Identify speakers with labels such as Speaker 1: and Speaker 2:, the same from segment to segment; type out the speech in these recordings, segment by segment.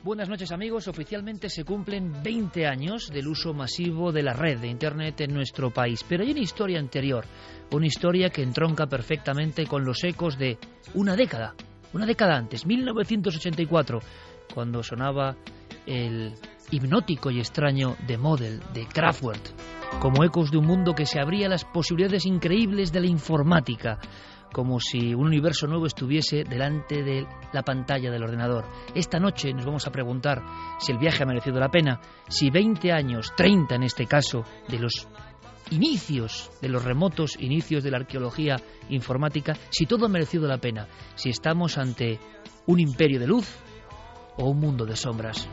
Speaker 1: Buenas noches, amigos. Oficialmente se cumplen 20 años del uso masivo de la red de Internet en nuestro país. Pero hay una historia anterior, una historia que entronca perfectamente con los ecos de una década antes, 1984, cuando sonaba el hipnótico y extraño The Model de Kraftwerk, como ecos de un mundo que se abría a las posibilidades increíbles de la informática, como si un universo nuevo estuviese delante de la pantalla del ordenador. Esta noche nos vamos a preguntar si el viaje ha merecido la pena, si 20 años, 30 en este caso, de los inicios, de los remotos inicios de la arqueología informática, si todo ha merecido la pena, si estamos ante un imperio de luz o un mundo de sombras.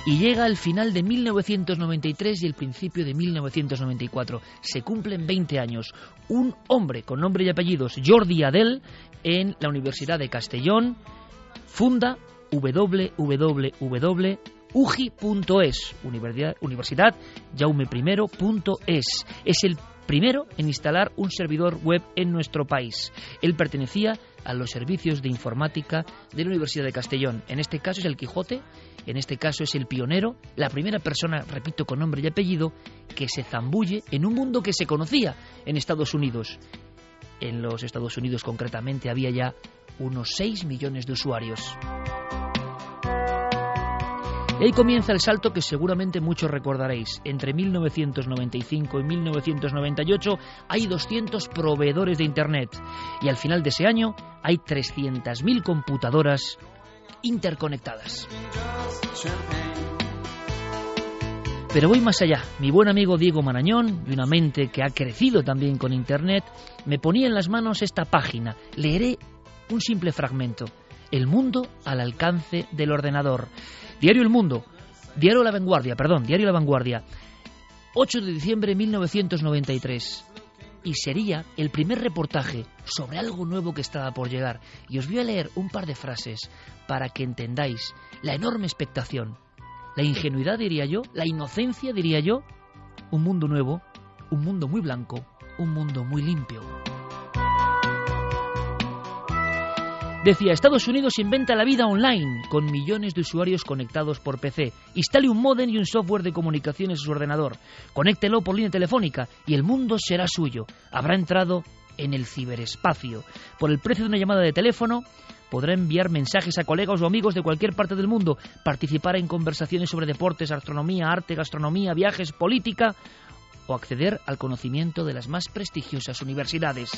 Speaker 1: Y llega el final de 1993 y el principio de 1994. Se cumplen 20 años. Un hombre con nombre y apellidos, Jordi Adell, en la Universidad de Castellón, funda www.ugi.es, Universidad Jaume I.es. Es el primero en instalar un servidor web en nuestro país. Él pertenecía a los servicios de informática de la Universidad de Castellón. En este caso es el Quijote, en este caso es el pionero, la primera persona, repito, con nombre y apellido, que se zambulle en un mundo que se conocía en Estados Unidos. En los Estados Unidos concretamente había ya unos 6 millones de usuarios. Y ahí comienza el salto que seguramente muchos recordaréis. Entre 1995 y 1998 hay 200 proveedores de Internet. Y al final de ese año hay 300.000 computadoras interconectadas. Pero voy más allá. Mi buen amigo Diego Marañón, de una mente que ha crecido también con Internet, me ponía en las manos esta página. Leeré un simple fragmento. El mundo al alcance del ordenador. Diario La Vanguardia, 8 de diciembre de 1993. Y sería el primer reportaje sobre algo nuevo que estaba por llegar. Y os voy a leer un par de frases para que entendáis la enorme expectación, la ingenuidad, diría yo, la inocencia, diría yo. Un mundo nuevo, un mundo muy blanco, un mundo muy limpio. Decía, Estados Unidos inventa la vida online con millones de usuarios conectados por PC. Instale un módem y un software de comunicaciones a su ordenador. Conéctelo por línea telefónica y el mundo será suyo. Habrá entrado en el ciberespacio. Por el precio de una llamada de teléfono podrá enviar mensajes a colegas o amigos de cualquier parte del mundo, participar en conversaciones sobre deportes, astronomía, arte, gastronomía, viajes, política o acceder al conocimiento de las más prestigiosas universidades.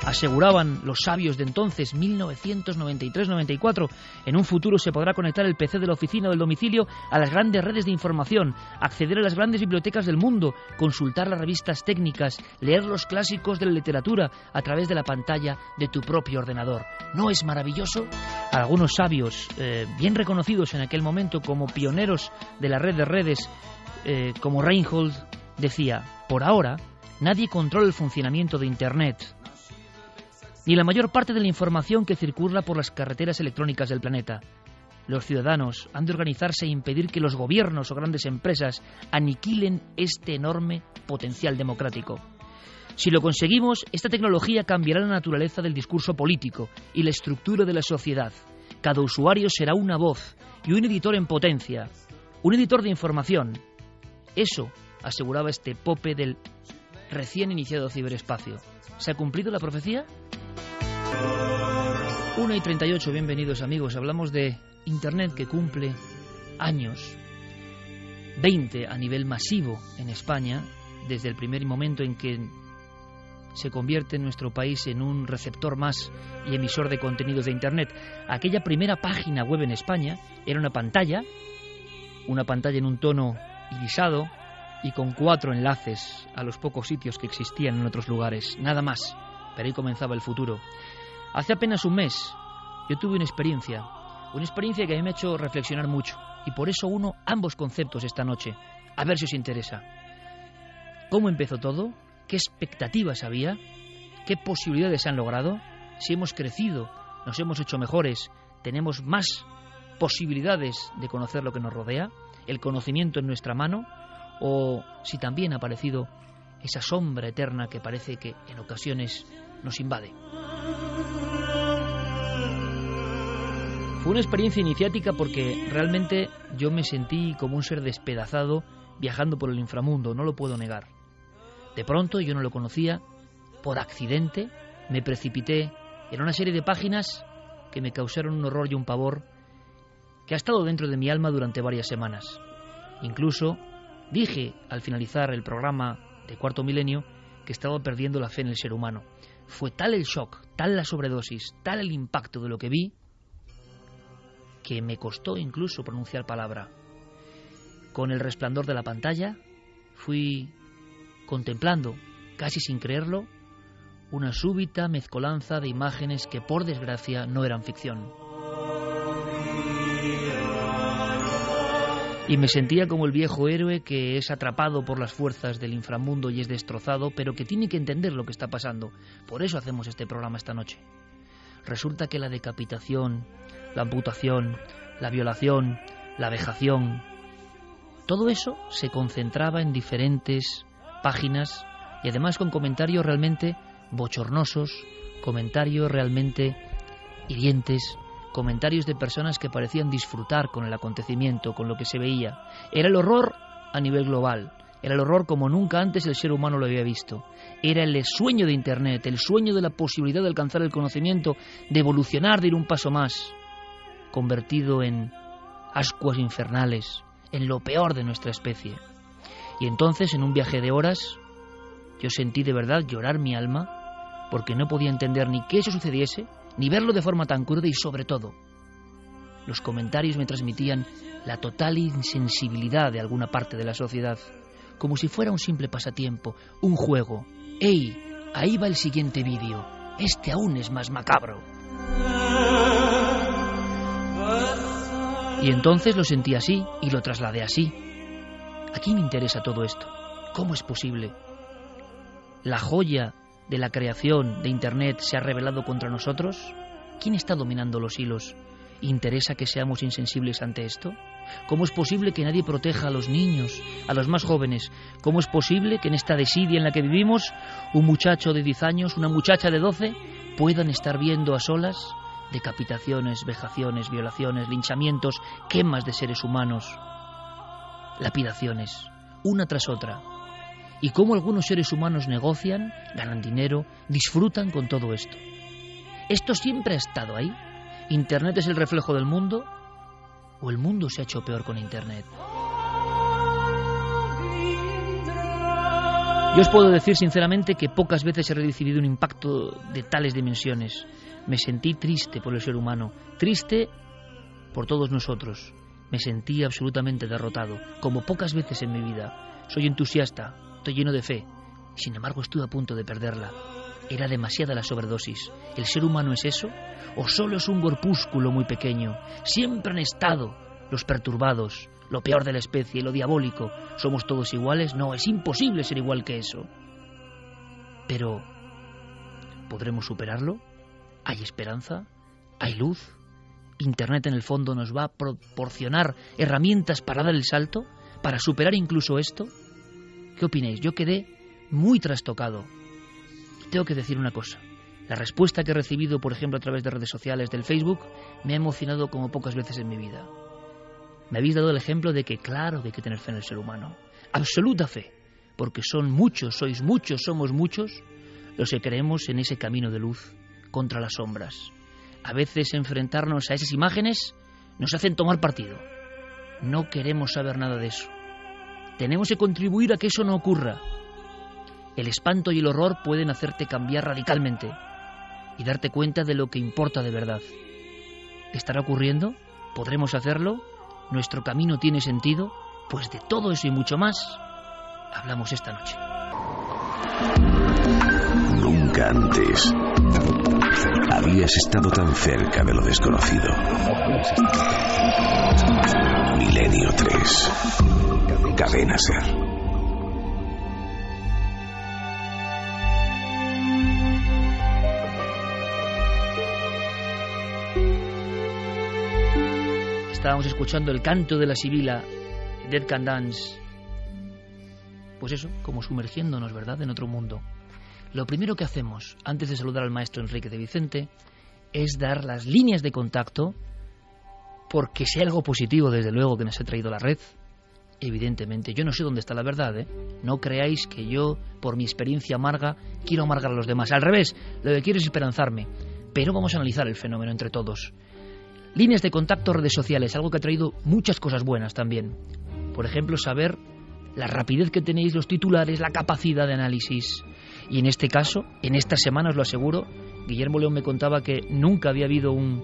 Speaker 1: Aseguraban los sabios de entonces, 1993-94, en un futuro se podrá conectar el PC de la oficina o del domicilio a las grandes redes de información, acceder a las grandes bibliotecas del mundo, consultar las revistas técnicas, leer los clásicos de la literatura a través de la pantalla de tu propio ordenador. ¿No es maravilloso? Algunos sabios, bien reconocidos en aquel momento como pioneros de la red de redes, como Reinhold, decía, por ahora, nadie controla el funcionamiento de Internet, ni la mayor parte de la información que circula por las carreteras electrónicas del planeta. Los ciudadanos han de organizarse e impedir que los gobiernos o grandes empresas aniquilen este enorme potencial democrático. Si lo conseguimos, esta tecnología cambiará la naturaleza del discurso político y la estructura de la sociedad. Cada usuario será una voz y un editor en potencia, un editor de información. Eso aseguraba este pope del recién iniciado ciberespacio. ¿Se ha cumplido la profecía? 1:38, bienvenidos amigos. Hablamos de Internet que cumple años, 20 a nivel masivo en España, desde el primer momento en que se convierte en nuestro país en un receptor más y emisor de contenidos de Internet. Aquella primera página web en España era una pantalla en un tono irisado y con 4 enlaces a los pocos sitios que existían en otros lugares, nada más. Pero ahí comenzaba el futuro. Hace apenas un mes yo tuve una experiencia que a mí me ha hecho reflexionar mucho, y por eso uno ambos conceptos esta noche, a ver si os interesa. ¿Cómo empezó todo? ¿Qué expectativas había? ¿Qué posibilidades se han logrado? Si hemos crecido, nos hemos hecho mejores, tenemos más posibilidades de conocer lo que nos rodea, el conocimiento en nuestra mano, o si también ha aparecido esa sombra eterna que parece que en ocasiones nos invade. Fue una experiencia iniciática porque realmente yo me sentí como un ser despedazado viajando por el inframundo, no lo puedo negar. De pronto, yo no lo conocía, por accidente me precipité en una serie de páginas que me causaron un horror y un pavor que ha estado dentro de mi alma durante varias semanas. Incluso dije al finalizar el programa de Cuarto Milenio que estaba perdiendo la fe en el ser humano. Fue tal el shock, tal la sobredosis, tal el impacto de lo que vi, que me costó incluso pronunciar palabra. Con el resplandor de la pantalla fui contemplando, casi sin creerlo, una súbita mezcolanza de imágenes que por desgracia no eran ficción. Y me sentía como el viejo héroe que es atrapado por las fuerzas del inframundo y es destrozado, pero que tiene que entender lo que está pasando. Por eso hacemos este programa esta noche. Resulta que la decapitación, la amputación, la violación, la vejación, todo eso se concentraba en diferentes páginas y además con comentarios realmente bochornosos, comentarios realmente hirientes, comentarios de personas que parecían disfrutar con el acontecimiento, con lo que se veía. Era el horror a nivel global, era el horror como nunca antes el ser humano lo había visto. Era el sueño de Internet, el sueño de la posibilidad de alcanzar el conocimiento, de evolucionar, de ir un paso más, convertido en ascuas infernales, en lo peor de nuestra especie. Y entonces, en un viaje de horas, yo sentí de verdad llorar mi alma, porque no podía entender ni que eso sucediese, ni verlo de forma tan cruda y sobre todo, los comentarios me transmitían la total insensibilidad de alguna parte de la sociedad, como si fuera un simple pasatiempo, un juego. ¡Ey! Ahí va el siguiente vídeo. Este aún es más macabro. Y entonces lo sentí así y lo trasladé así. ¿A quién me interesa todo esto? ¿Cómo es posible? La joya de la creación de Internet se ha rebelado contra nosotros. ¿Quién está dominando los hilos? ¿Interesa que seamos insensibles ante esto? ¿Cómo es posible que nadie proteja a los niños, a los más jóvenes? ¿Cómo es posible que en esta desidia en la que vivimos, un muchacho de 10 años, una muchacha de 12, puedan estar viendo a solas decapitaciones, vejaciones, violaciones, linchamientos, quemas de seres humanos, lapidaciones, una tras otra? Y cómo algunos seres humanos negocian, ganan dinero, disfrutan con todo esto. ¿Esto siempre ha estado ahí? ¿Internet es el reflejo del mundo? ¿O el mundo se ha hecho peor con Internet? Yo os puedo decir sinceramente que pocas veces he recibido un impacto de tales dimensiones. Me sentí triste por el ser humano, triste por todos nosotros. Me sentí absolutamente derrotado, como pocas veces en mi vida. Soy entusiasta, estoy lleno de fe, y sin embargo estuve a punto de perderla. Era demasiada la sobredosis. ¿El ser humano es eso? ¿O solo es un corpúsculo muy pequeño? Siempre han estado los perturbados, lo peor de la especie, lo diabólico. ¿Somos todos iguales? No, es imposible ser igual que eso. Pero, ¿podremos superarlo? ¿Hay esperanza? ¿Hay luz? ¿Internet en el fondo nos va a proporcionar herramientas para dar el salto? ¿Para superar incluso esto? ¿Qué opináis? Yo quedé muy trastocado. Tengo que decir una cosa. La respuesta que he recibido, por ejemplo, a través de redes sociales, del Facebook, me ha emocionado como pocas veces en mi vida. Me habéis dado el ejemplo de que, claro, que hay que tener fe en el ser humano. Absoluta fe. Porque son muchos, sois muchos, somos muchos los que creemos en ese camino de luz contra las sombras. A veces enfrentarnos a esas imágenes nos hacen tomar partido. No queremos saber nada de eso. Tenemos que contribuir a que eso no ocurra. El espanto y el horror pueden hacerte cambiar radicalmente y darte cuenta de lo que importa de verdad. ¿Estará ocurriendo? ¿Podremos hacerlo? ¿Nuestro camino tiene sentido? Pues de todo eso y mucho más hablamos esta noche.
Speaker 2: Nunca antes habías estado tan cerca de lo desconocido. Milenio 3. Cadena Ser.
Speaker 1: Estábamos escuchando el canto de la sibila, Dead Can Dance. Pues eso, como sumergiéndonos, ¿verdad?, en otro mundo. Lo primero que hacemos, antes de saludar al maestro Enrique de Vicente, es dar las líneas de contacto porque si hay algo positivo, desde luego, que nos ha traído la red, evidentemente, yo no sé dónde está la verdad, ¿eh? No creáis que yo, por mi experiencia amarga, quiero amargar a los demás. Al revés, lo que quiero es esperanzarme. Pero vamos a analizar el fenómeno entre todos. Líneas de contacto, redes sociales, algo que ha traído muchas cosas buenas también. Por ejemplo, saber la rapidez que tenéis los titulares, la capacidad de análisis. Y en este caso, en esta semana, os lo aseguro, Guillermo León me contaba que nunca había habido un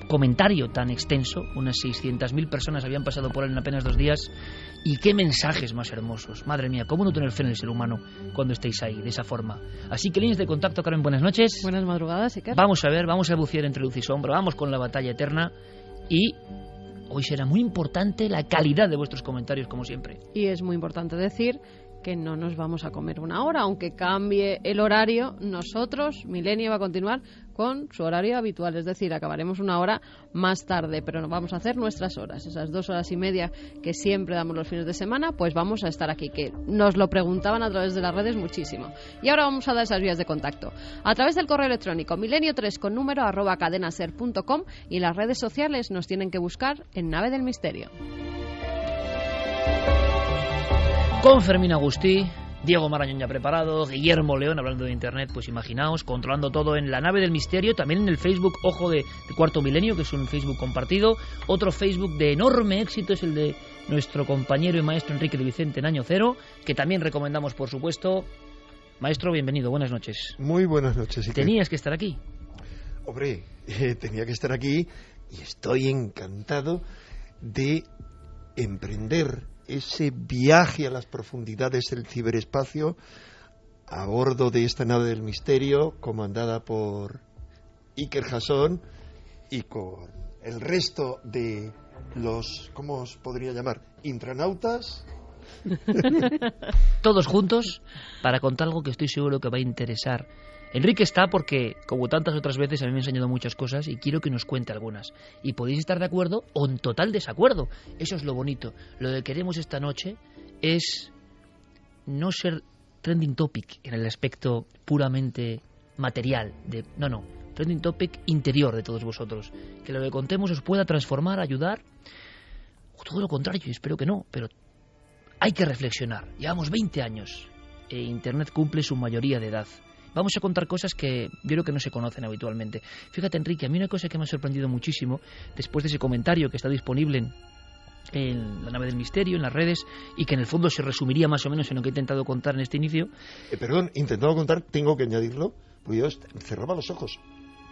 Speaker 1: comentario tan extenso. Unas 600.000 personas habían pasado por él en apenas 2 días. Y qué mensajes más hermosos. Madre mía, ¿cómo no tener fe en el ser humano cuando estéis ahí, de esa forma? Así que líneas de contacto, Carmen, buenas noches.
Speaker 3: Buenas madrugadas, Iker.
Speaker 1: Vamos a ver, vamos a bucear entre luz y sombra, vamos con la batalla eterna. Y hoy será muy importante la calidad de vuestros comentarios, como siempre.
Speaker 3: Y es muy importante decir que no nos vamos a comer 1 hora, aunque cambie el horario. Nosotros, Milenio, va a continuar con su horario habitual, es decir, acabaremos 1 hora más tarde, pero nos vamos a hacer nuestras horas, esas 2 horas y media que siempre damos los fines de semana, pues vamos a estar aquí, que nos lo preguntaban a través de las redes muchísimo. Y ahora vamos a dar esas vías de contacto. A través del correo electrónico milenio3@cadenaser.com, y en las redes sociales nos tienen que buscar en Nave del Misterio.
Speaker 1: Con Fermín Agustí, Diego Marañón ya preparado, Guillermo León hablando de Internet, pues imaginaos, controlando todo en la Nave del Misterio, también en el Facebook, ojo, de Cuarto Milenio, que es un Facebook compartido. Otro Facebook de enorme éxito es el de nuestro compañero y maestro Enrique de Vicente en Año Cero, que también recomendamos, por supuesto. Maestro, bienvenido, buenas noches.
Speaker 4: Muy buenas noches.
Speaker 1: ¿Tenías que estar aquí?
Speaker 4: Hombre, tenía que estar aquí y estoy encantado de emprender ese viaje a las profundidades del ciberespacio a bordo de esta Nave del Misterio, comandada por Iker Jasón y con el resto de los, ¿cómo os podría llamar?, intranautas.
Speaker 1: Todos juntos para contar algo que estoy seguro que va a interesar. Enrique está porque, como tantas otras veces, a mí me ha enseñado muchas cosas y quiero que nos cuente algunas. Y podéis estar de acuerdo o en total desacuerdo. Eso es lo bonito. Lo que queremos esta noche es no ser trending topic en el aspecto puramente material. Trending topic interior de todos vosotros. Que lo que contemos os pueda transformar, ayudar, o todo lo contrario, y espero que no, pero hay que reflexionar. Llevamos 20 años e Internet cumple su mayoría de edad. Vamos a contar cosas que yo creo que no se conocen habitualmente. Fíjate, Enrique, a mí una cosa que me ha sorprendido muchísimo, después de ese comentario que está disponible en la Nave del Misterio, en las redes, y que en el fondo se resumiría más o menos en lo que he intentado contar en este inicio.
Speaker 4: Intentado contar, tengo que añadirlo, porque yo cerraba los ojos.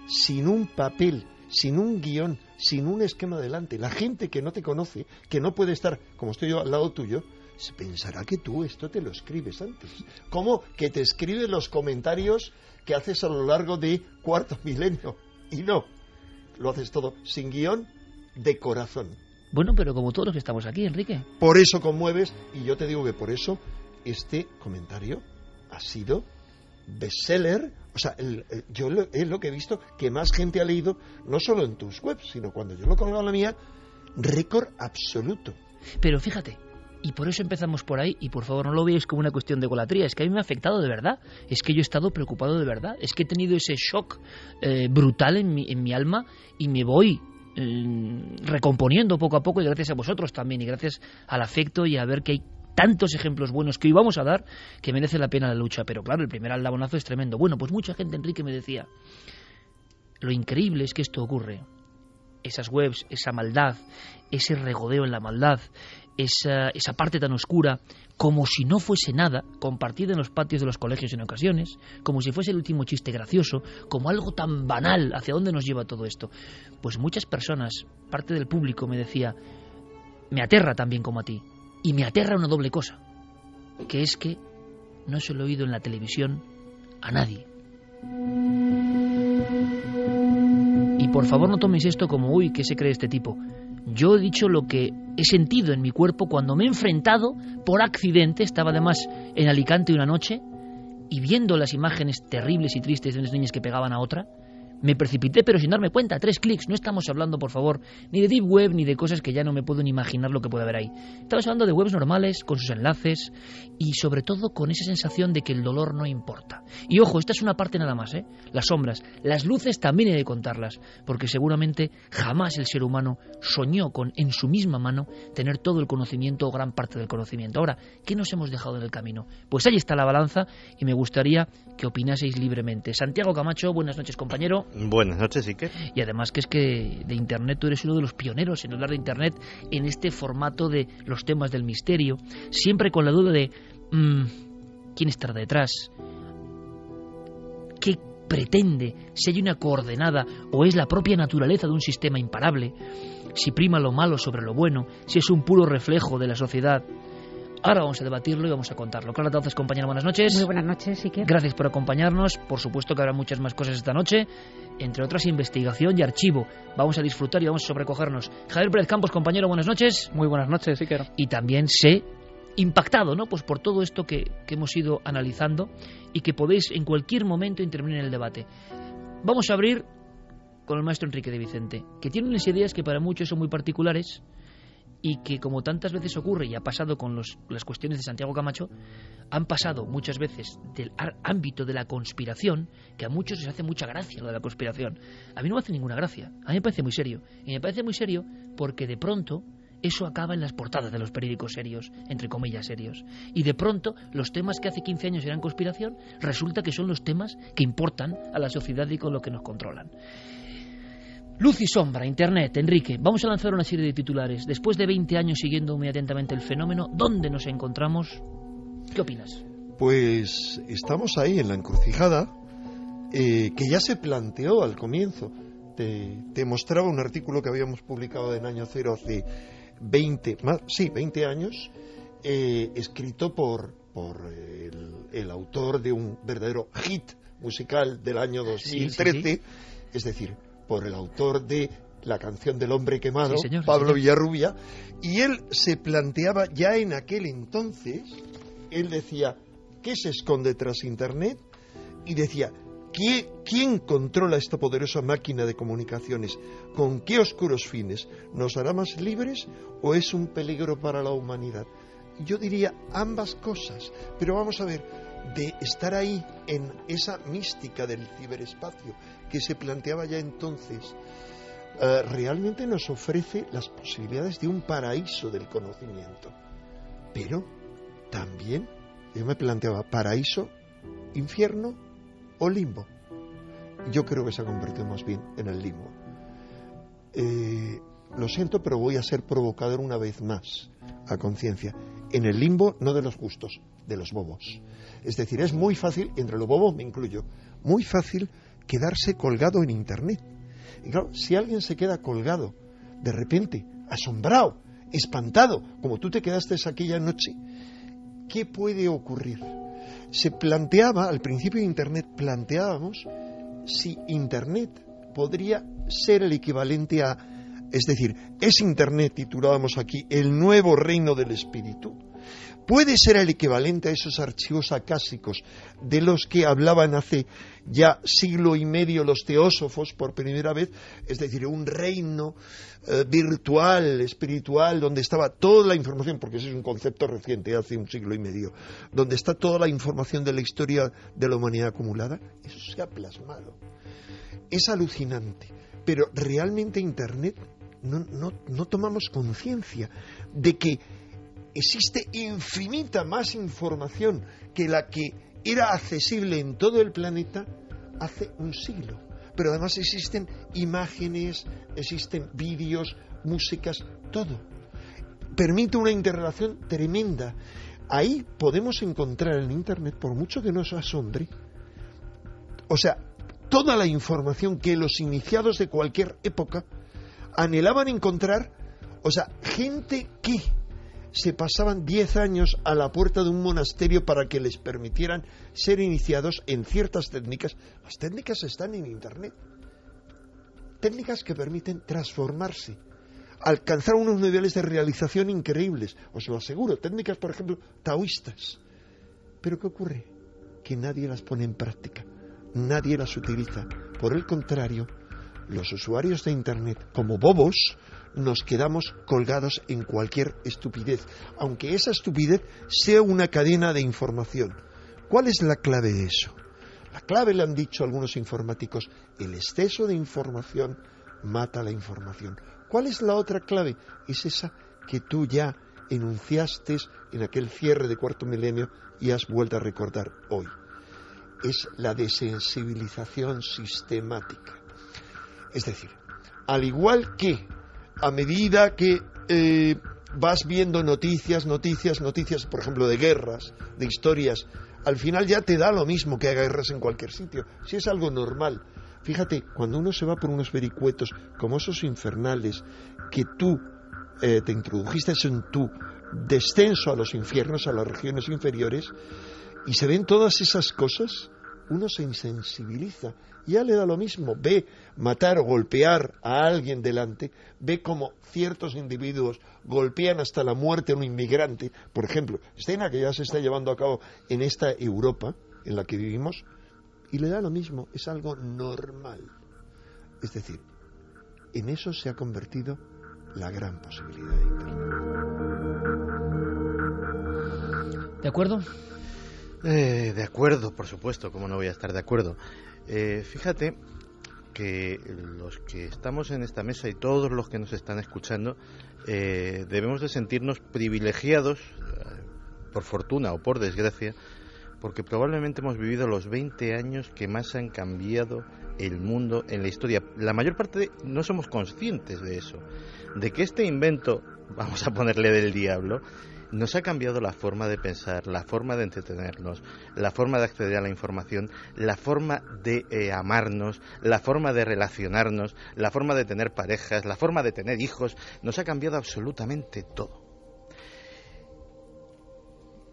Speaker 4: Sin un papel, sin un guión, sin un esquema delante. La gente que no te conoce, que no puede estar, como estoy yo al lado tuyo, se pensará que tú esto te lo escribes antes. ¿Cómo que te escribes los comentarios que haces a lo largo de Cuarto Milenio? Y no, lo haces todo sin guión, de corazón.
Speaker 1: Bueno, pero como todos los que estamos aquí, Enrique.
Speaker 4: Por eso conmueves, y yo te digo que por eso este comentario ha sido bestseller. O sea, yo es lo que he visto que más gente ha leído, no solo en tus webs, sino cuando yo lo colgaba en la mía, récord absoluto.
Speaker 1: Pero fíjate, y por eso empezamos por ahí, y por favor no lo veáis como una cuestión de egolatría, es que a mí me ha afectado de verdad, es que yo he estado preocupado de verdad, es que he tenido ese shock brutal en mi alma, y me voy recomponiendo poco a poco, y gracias a vosotros también, y gracias al afecto y a ver que hay tantos ejemplos buenos que hoy vamos a dar que merece la pena la lucha. Pero claro, el primer aldabonazo es tremendo. Bueno, pues mucha gente, Enrique, me decía, lo increíble es que esto ocurre. Esas webs, esa maldad, ese regodeo en la maldad, esa parte tan oscura, como si no fuese nada, compartida en los patios de los colegios en ocasiones, como si fuese el último chiste gracioso, como algo tan banal. ¿Hacia dónde nos lleva todo esto? Pues muchas personas, parte del público, me decía, me aterra también como a ti. Y me aterra una doble cosa, que es que no se lo he oído en la televisión a nadie. Y por favor no toméis esto como, uy, ¿qué se cree este tipo? Yo he dicho lo que he sentido en mi cuerpo cuando me he enfrentado por accidente, estaba además en Alicante una noche, y viendo las imágenes terribles y tristes de unas niñas que pegaban a otra, Me precipité, pero sin darme cuenta. 3 clics. No estamos hablando, por favor, ni de deep web, ni de cosas que ya no me puedo ni imaginar lo que puede haber ahí. Estamos hablando de webs normales, con sus enlaces, y sobre todo con esa sensación de que el dolor no importa. Y ojo, esta es una parte nada más, ¿eh? Las sombras. Las luces también hay de contarlas, porque seguramente jamás el ser humano soñó con, en su misma mano, tener todo el conocimiento o gran parte del conocimiento. Ahora, ¿qué nos hemos dejado en el camino? Pues ahí está la balanza, y me gustaría que opinaseis libremente. Santiago Camacho, buenas noches, compañero.
Speaker 5: Buenas noches, Iker.
Speaker 1: Y además que es que de Internet tú eres uno de los pioneros en hablar de Internet en este formato de los temas del misterio, siempre con la duda de ¿quién está detrás? ¿Qué pretende? Si hay una coordenada o es la propia naturaleza de un sistema imparable, si prima lo malo sobre lo bueno, si es un puro reflejo de la sociedad. Ahora vamos a debatirlo y vamos a contarlo. Clara Tauces, compañera, buenas noches.
Speaker 6: Muy buenas noches, Iker.
Speaker 1: Gracias por acompañarnos. Por supuesto que habrá muchas más cosas esta noche, entre otras investigación y archivo. Vamos a disfrutar y vamos a sobrecogernos. Javier Pérez Campos, compañero, buenas noches.
Speaker 7: Muy buenas noches, Iker.
Speaker 1: Y también sé impactado, ¿no? Pues por todo esto que hemos ido analizando y que podéis en cualquier momento intervenir en el debate. Vamos a abrir con el maestro Enrique de Vicente, que tiene unas ideas que para muchos son muy particulares y que, como tantas veces ocurre y ha pasado con las cuestiones de Santiago Camacho, han pasado muchas veces del ámbito de la conspiración, que a muchos les hace mucha gracia lo de la conspiración. A mí no me hace ninguna gracia, a mí me parece muy serio. Y me parece muy serio porque de pronto eso acaba en las portadas de los periódicos serios, entre comillas serios. Y de pronto los temas que hace 15 años eran conspiración, resulta que son los temas que importan a la sociedad y con lo que nos controlan. Luz y sombra, Internet, Enrique. Vamos a lanzar una serie de titulares. Después de 20 años siguiendo muy atentamente el fenómeno, ¿dónde nos encontramos? ¿Qué opinas?
Speaker 4: Pues estamos ahí en la encrucijada que ya se planteó al comienzo. Te mostraba un artículo que habíamos publicado en Año Cero hace 20 años, escrito por el autor de un verdadero hit musical del año 2013, sí. Es decir, por el autor de La canción del hombre quemado, sí, señor, Pablo Villarrubia, y él se planteaba ya en aquel entonces, él decía, ¿qué se esconde tras Internet? Y decía, ¿quién controla esta poderosa máquina de comunicaciones? ¿Con qué oscuros fines? ¿Nos hará más libres o es un peligro para la humanidad? Yo diría ambas cosas, pero vamos a ver, de estar ahí en esa mística del ciberespacio que se planteaba ya entonces, realmente nos ofrece las posibilidades de un paraíso del conocimiento. Pero también yo me planteaba paraíso, infierno o limbo. Yo creo que se ha convertido más bien en el limbo. Lo siento, pero voy a ser provocador una vez más, a conciencia. En el limbo no de los justos, de los bobos. Es decir, es muy fácil, entre los bobos me incluyo, muy fácil quedarse colgado en Internet. Y claro, si alguien se queda colgado, de repente, asombrado, espantado, como tú te quedaste aquella noche, ¿qué puede ocurrir? Se planteaba, al principio de Internet, planteábamos si Internet podría ser el equivalente a, es decir, ¿es Internet, titulábamos aquí, el nuevo reino del espíritu? ¿Puede ser el equivalente a esos archivos acásicos de los que hablaban hace ya siglo y medio los teósofos por primera vez? Es decir, un reino virtual, espiritual, donde estaba toda la información, porque ese es un concepto reciente, hace un siglo y medio, donde está toda la información de la historia de la humanidad acumulada. Eso se ha plasmado. Es alucinante, pero realmente Internet no tomamos conciencia de que existe infinita más información que la que era accesible en todo el planeta hace un siglo. Pero además existen imágenes, existen vídeos, músicas, todo. Permite una interrelación tremenda. Ahí podemos encontrar en Internet, por mucho que nos asombre, o sea, toda la información que los iniciados de cualquier época anhelaban encontrar, o sea, gente que se pasaban 10 años a la puerta de un monasterio para que les permitieran ser iniciados en ciertas técnicas. Las técnicas están en Internet. Técnicas que permiten transformarse, alcanzar unos niveles de realización increíbles. Os lo aseguro, técnicas, por ejemplo, taoístas. Pero ¿qué ocurre? Que nadie las pone en práctica. Nadie las utiliza, Por el contrario, los usuarios de Internet, como bobos, nos quedamos colgados en cualquier estupidez, aunque esa estupidez sea una cadena de información. ¿Cuál es la clave de eso? La clave, le han dicho algunos informáticos, el exceso de información mata la información. ¿Cuál es la otra clave? Es esa que tú ya enunciaste en aquel cierre de Cuarto Milenio y has vuelto a recordar hoy. Es la desensibilización sistemática. Es decir, al igual que a medida que vas viendo noticias, por ejemplo, de guerras, de historias, al final ya te da lo mismo que haya guerras en cualquier sitio, si es algo normal. Fíjate, cuando uno se va por unos vericuetos como esos infernales que tú te introdujiste en tu descenso a los infiernos, a las regiones inferiores, y se ven todas esas cosas, uno se insensibiliza, ya le da lo mismo, ve matar o golpear a alguien delante, ve como ciertos individuos golpean hasta la muerte a un inmigrante, por ejemplo, escena que ya se está llevando a cabo en esta Europa en la que vivimos, y le da lo mismo, es algo normal. Es decir, en eso se ha convertido la gran posibilidad de Internet.
Speaker 1: ¿De acuerdo?
Speaker 5: De acuerdo, por supuesto, ¿cómo no voy a estar de acuerdo? Fíjate que los que estamos en esta mesa y todos los que nos están escuchando debemos de sentirnos privilegiados, por fortuna o por desgracia, porque probablemente hemos vivido los 20 años que más han cambiado el mundo en la historia. La mayor parte no somos conscientes de eso, de que este invento, vamos a ponerle del diablo, nos ha cambiado la forma de pensar, la forma de entretenernos, la forma de acceder a la información, la forma de amarnos, la forma de relacionarnos, la forma de tener parejas, la forma de tener hijos. Nos ha cambiado absolutamente todo.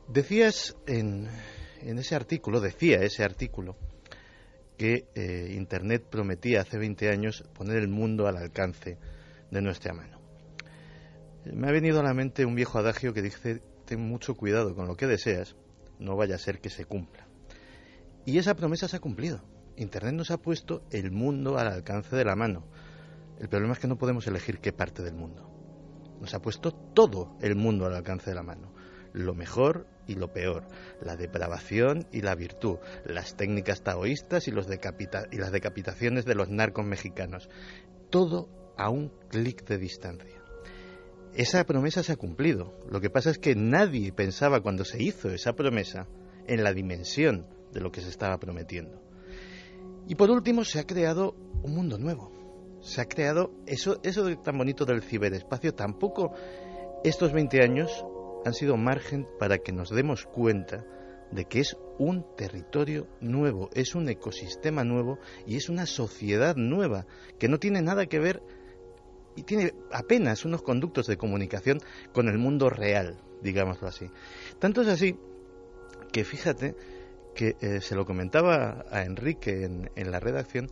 Speaker 5: Decía ese artículo, que Internet prometía hace 20 años poner el mundo al alcance de nuestra mano. Me ha venido a la mente un viejo adagio que dice: ten mucho cuidado con lo que deseas, no vaya a ser que se cumpla. Y esa promesa se ha cumplido. Internet nos ha puesto el mundo al alcance de la mano. El problema es que no podemos elegir qué parte del mundo. Nos ha puesto todo el mundo al alcance de la mano. Lo mejor y lo peor, la depravación y la virtud, las técnicas taoístas y las decapitaciones de los narcos mexicanos. Todo a un clic de distancia. Esa promesa se ha cumplido. Lo que pasa es que nadie pensaba cuando se hizo esa promesa en la dimensión de lo que se estaba prometiendo. Y por último, se ha creado un mundo nuevo. Se ha creado eso tan bonito del ciberespacio. Tampoco estos 20 años han sido margen para que nos demos cuenta de que es un territorio nuevo, es un ecosistema nuevo y es una sociedad nueva que no tiene nada que ver y tiene apenas unos conductos de comunicación con el mundo real, digámoslo así. Tanto es así que fíjate que se lo comentaba a Enrique en la redacción,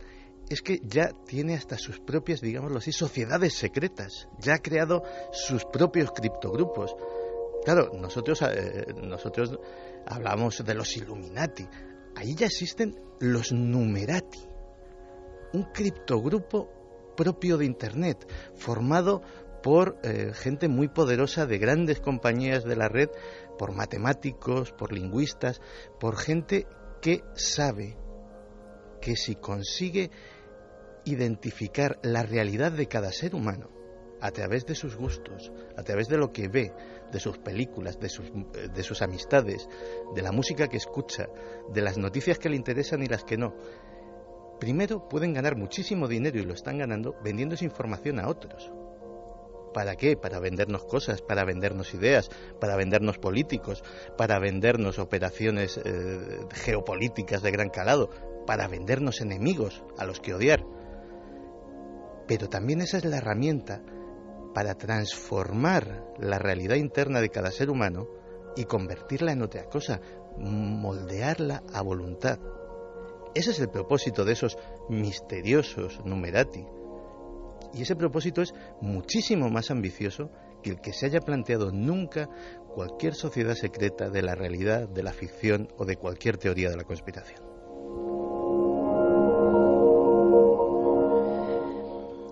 Speaker 5: es que ya tiene hasta sus propias, digámoslo así, sociedades secretas, ya ha creado sus propios criptogrupos. Claro, nosotros hablamos de los Illuminati, ahí ya existen los Numerati, un criptogrupo propio de Internet, formado por gente muy poderosa de grandes compañías de la red, por matemáticos, por lingüistas, por gente que sabe que si consigue identificar la realidad de cada ser humano a través de sus gustos, a través de lo que ve, de sus películas, de sus amistades, de la música que escucha, de las noticias que le interesan y las que no, primero pueden ganar muchísimo dinero, y lo están ganando, vendiendo esa información a otros. ¿Para qué? Para vendernos cosas, para vendernos ideas, para vendernos políticos, para vendernos operaciones geopolíticas de gran calado, para vendernos enemigos a los que odiar. Pero también esa es la herramienta para transformar la realidad interna de cada ser humano y convertirla en otra cosa, moldearla a voluntad. Ese es el propósito de esos misteriosos Numerati. Y ese propósito es muchísimo más ambicioso que el que se haya planteado nunca cualquier sociedad secreta de la realidad, de la ficción o de cualquier teoría de la conspiración.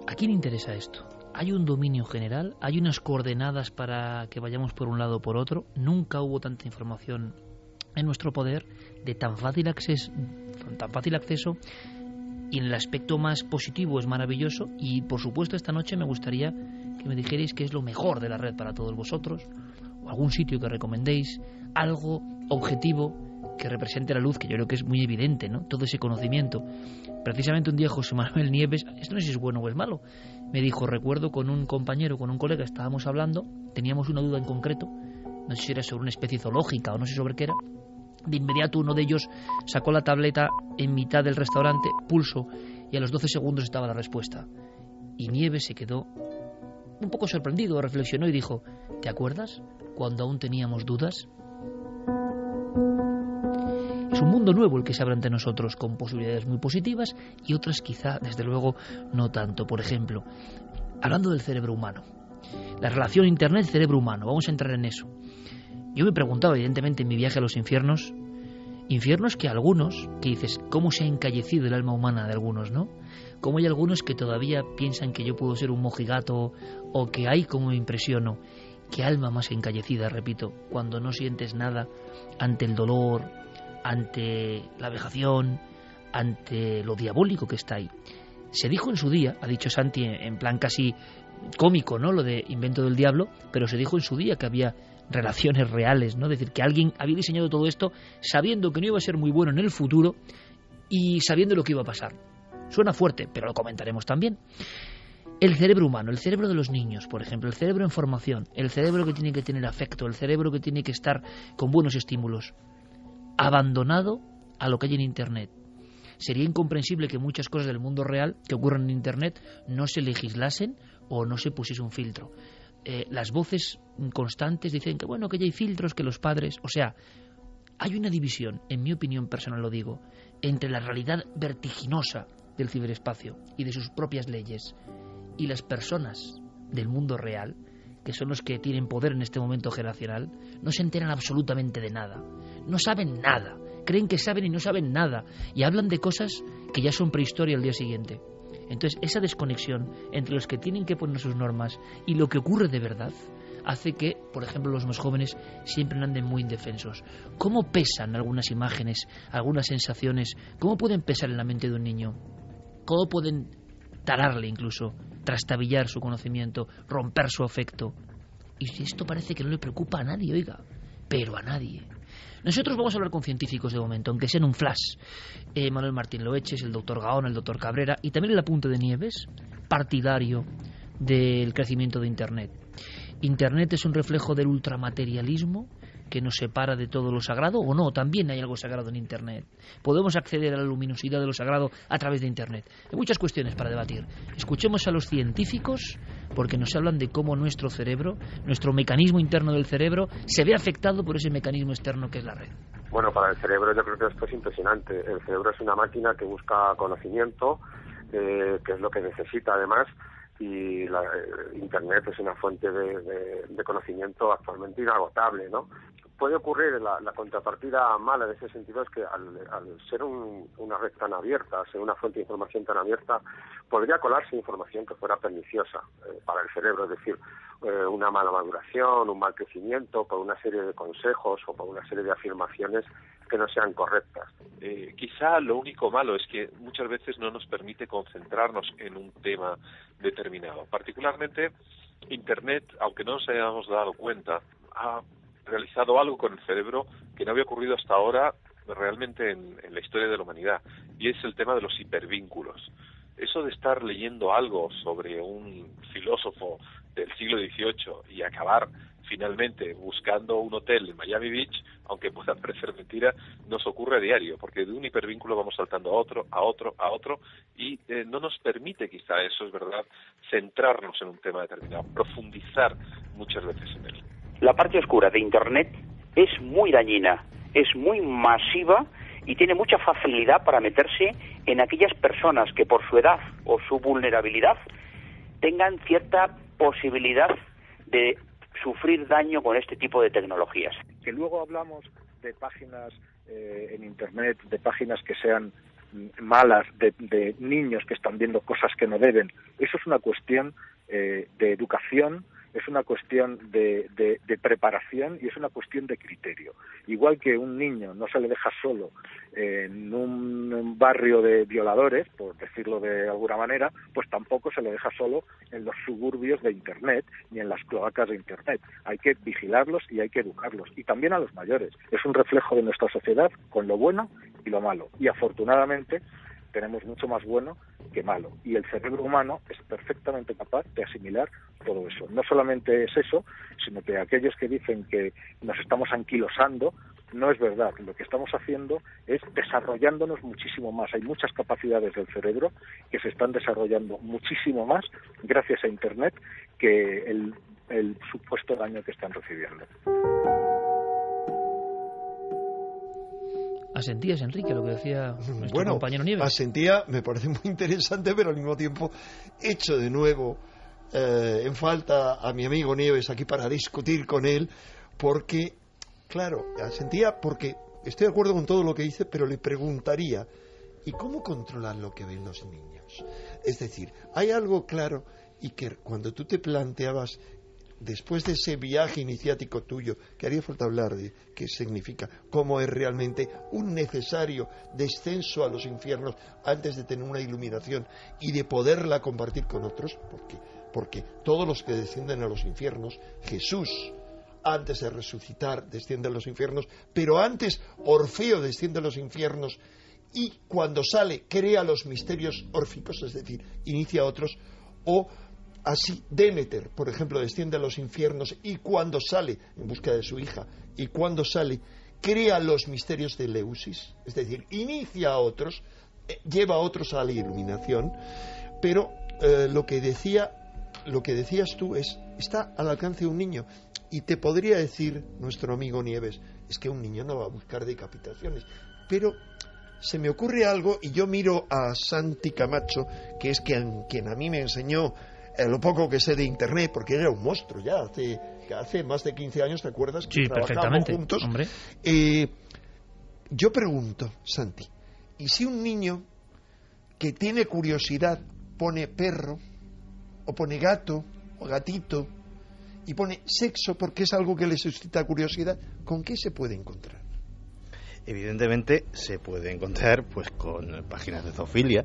Speaker 1: ¿A quién interesa esto? ¿Hay un dominio general? ¿Hay unas coordenadas para que vayamos por un lado o por otro? Nunca hubo tanta información en nuestro poder de tan fácil acceso, y en el aspecto más positivo es maravilloso. Y por supuesto esta noche me gustaría que me dijerais qué es lo mejor de la red para todos vosotros, o algún sitio que recomendéis, algo objetivo que represente la luz, que yo creo que es muy evidente, ¿no? Todo ese conocimiento. Precisamente un día José Manuel Nieves, esto no sé si es bueno o es malo, me dijo, recuerdo con un compañero, con un colega, estábamos hablando, teníamos una duda en concreto, no sé si era sobre una especie zoológica o no sé sobre qué era. De inmediato uno de ellos sacó la tableta en mitad del restaurante, pulso, y a los 12 segundos estaba la respuesta. Y Nieves se quedó un poco sorprendido, reflexionó y dijo, ¿te acuerdas cuando aún teníamos dudas? Es un mundo nuevo el que se abre ante nosotros, con posibilidades muy positivas y otras quizá, desde luego, no tanto. Por ejemplo, hablando del cerebro humano, la relación Internet-cerebro humano, vamos a entrar en eso. Yo me preguntaba, evidentemente, en mi viaje a los infiernos que algunos, que dices, ¿cómo se ha encallecido el alma humana de algunos, no? Cómo hay algunos que todavía piensan que yo puedo ser un mojigato, o que hay como me impresiono. Qué alma más encallecida, repito, cuando no sientes nada ante el dolor, ante la vejación, ante lo diabólico que está ahí. Se dijo en su día, ha dicho Santi en plan casi cómico, ¿no?, lo de invento del diablo, pero se dijo en su día que había relaciones reales, ¿no? Es decir, que alguien había diseñado todo esto sabiendo que no iba a ser muy bueno en el futuro y sabiendo lo que iba a pasar. Suena fuerte, pero lo comentaremos también. El cerebro humano, el cerebro de los niños, por ejemplo, el cerebro en formación, el cerebro que tiene que tener afecto, el cerebro que tiene que estar con buenos estímulos, abandonado a lo que hay en Internet. Sería incomprensible que muchas cosas del mundo real que ocurren en Internet no se legislasen o no se pusiese un filtro. Las voces constantes dicen que bueno, que ya hay filtros, que los padres... O sea, hay una división, en mi opinión personal lo digo, entre la realidad vertiginosa del ciberespacio y de sus propias leyes y las personas del mundo real, que son los que tienen poder en este momento generacional, no se enteran absolutamente de nada. No saben nada. Creen que saben y no saben nada. Y hablan de cosas que ya son prehistoria al día siguiente. Entonces, esa desconexión entre los que tienen que poner sus normas y lo que ocurre de verdad hace que, por ejemplo, los más jóvenes siempre anden muy indefensos. ¿Cómo pesan algunas imágenes, algunas sensaciones? ¿Cómo pueden pesar en la mente de un niño? ¿Cómo pueden tararle incluso, trastabillar su conocimiento, romper su afecto? Y esto parece que no le preocupa a nadie, oiga, pero a nadie. Nosotros vamos a hablar con científicos de momento, aunque sea en un flash. Manuel Martín Loeches, el doctor Gaona, el doctor Cabrera y también el apunte de Nieves, partidario del crecimiento de Internet. Internet es un reflejo del ultramaterialismo que nos separa de todo lo sagrado, o no, también hay algo sagrado en Internet. Podemos acceder a la luminosidad de lo sagrado a través de Internet. Hay muchas cuestiones para debatir. Escuchemos a los científicos, porque nos hablan de cómo nuestro cerebro, nuestro mecanismo interno del cerebro, se ve afectado por ese mecanismo externo que es la red.
Speaker 6: Bueno, para el cerebro yo creo que esto es impresionante. El cerebro es una máquina que busca conocimiento, que es lo que necesita además, y Internet es una fuente de conocimiento actualmente inagotable, ¿no? Puede ocurrir la contrapartida mala en ese sentido es que al ser una red tan abierta, ser una fuente de información tan abierta, podría colarse información que fuera perniciosa para el cerebro, es decir, una mala maduración, un mal crecimiento por una serie de consejos o por una serie de afirmaciones que no sean correctas.
Speaker 7: Quizá lo único malo es que muchas veces no nos permite concentrarnos en un tema determinado. Particularmente, Internet, aunque no nos hayamos dado cuenta, ha realizado algo con el cerebro que no había ocurrido hasta ahora realmente en la historia de la humanidad, y es el tema de los hipervínculos. Eso de estar leyendo algo sobre un filósofo del siglo XVIII y acabar finalmente buscando un hotel en Miami Beach, aunque pueda parecer mentira, nos ocurre a diario, porque de un hipervínculo vamos saltando a otro, y no nos permite, quizá eso es verdad, centrarnos en un tema determinado, profundizar muchas veces en él.
Speaker 8: La parte oscura de Internet es muy dañina, es muy masiva y tiene mucha facilidad para meterse en aquellas personas que por su edad o su vulnerabilidad tengan cierta posibilidad de sufrir daño con este tipo de tecnologías.
Speaker 9: Que luego hablamos de páginas en Internet, de páginas que sean malas de niños que están viendo cosas que no deben. Eso es una cuestión de educación, es una cuestión de preparación y es una cuestión de criterio. Igual que un niño no se le deja solo en un barrio de violadores, por decirlo de alguna manera, pues tampoco se le deja solo en los suburbios de Internet ni en las cloacas de Internet. Hay que vigilarlos y hay que educarlos. Y también a los mayores. Es un reflejo de nuestra sociedad con lo bueno y lo malo. Y afortunadamente tenemos mucho más bueno que malo. Y el cerebro humano es perfectamente capaz de asimilar todo eso. No solamente es eso, sino que aquellos que dicen que nos estamos anquilosando, no es verdad. Lo que estamos haciendo es desarrollándonos muchísimo más. Hay muchas capacidades del cerebro que se están desarrollando muchísimo más gracias a Internet que el supuesto daño que están recibiendo.
Speaker 1: ¿Asentías, Enrique, lo que decía nuestro compañero Nieves?
Speaker 4: Asentía, me parece muy interesante, pero al mismo tiempo echo de nuevo en falta a mi amigo Nieves aquí para discutir con él, porque, claro, asentía porque estoy de acuerdo con todo lo que dice, pero le preguntaría, ¿y cómo controlar lo que ven los niños? Es decir, hay algo claro y que cuando tú te planteabas después de ese viaje iniciático tuyo, que haría falta hablar de qué significa, cómo es realmente un necesario descenso a los infiernos antes de tener una iluminación y de poderla compartir con otros, porque todos los que descienden a los infiernos, Jesús, antes de resucitar, desciende a los infiernos, pero antes Orfeo desciende a los infiernos y cuando sale crea los misterios órficos, es decir, inicia otros, o así, Demeter, por ejemplo, desciende a los infiernos y cuando sale, en busca de su hija, y cuando sale, crea los misterios de Eleusis, es decir, inicia a otros, lleva a otros a la iluminación, pero lo que decías tú está al alcance de un niño. Y te podría decir nuestro amigo Nieves, es que un niño no va a buscar decapitaciones, pero se me ocurre algo y yo miro a Santi Camacho, que es quien a mí me enseñó lo poco que sé de Internet, porque era un monstruo ya hace más de 15 años, ¿te acuerdas? Que
Speaker 1: sí, perfectamente, juntos. Hombre.
Speaker 4: Yo pregunto, Santi, ¿y si un niño que tiene curiosidad pone perro, o pone gato, o gatito, y pone sexo porque es algo que le suscita curiosidad, ¿con qué se puede encontrar?
Speaker 5: Evidentemente se puede encontrar pues con páginas de zoofilia,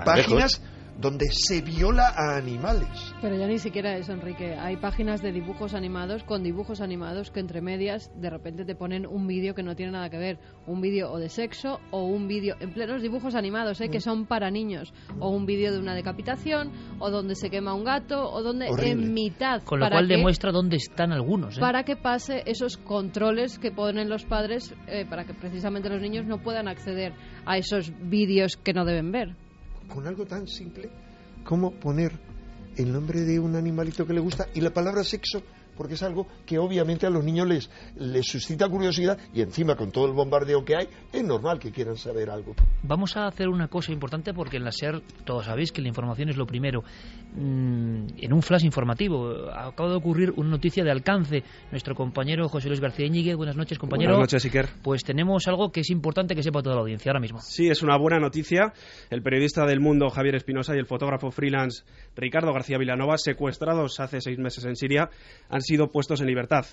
Speaker 4: páginas donde se viola a animales.
Speaker 3: Pero ya ni siquiera eso, Enrique. Hay páginas de dibujos animados con dibujos animados que entre medias de repente te ponen un vídeo que no tiene nada que ver. Un vídeo o de sexo o un vídeo en plenos dibujos animados, que son para niños. O un vídeo de una decapitación o donde se quema un gato o donde horrible. En mitad.
Speaker 1: Con lo cual demuestra dónde están algunos.
Speaker 3: Para que pase esos controles que ponen los padres para que precisamente los niños no puedan acceder a esos vídeos que no deben ver.
Speaker 4: Con algo tan simple como poner el nombre de un animalito que le gusta y la palabra sexo, porque es algo que obviamente a los niños les suscita curiosidad y encima con todo el bombardeo que hay es normal que quieran saber algo.
Speaker 1: Vamos a hacer una cosa importante porque en la SER todos sabéis que la información es lo primero. En un flash informativo acaba de ocurrir una noticia de alcance. Nuestro compañero José Luis García Íñiguez, buenas noches, compañero.
Speaker 10: Buenas noches, Iker.
Speaker 1: Pues tenemos algo que es importante que sepa toda la audiencia ahora mismo.
Speaker 10: Sí, es una buena noticia. El periodista del Mundo Javier Espinosa y el fotógrafo freelance Ricardo García Vilanova, secuestrados hace 6 meses en Siria, han sido puestos en libertad.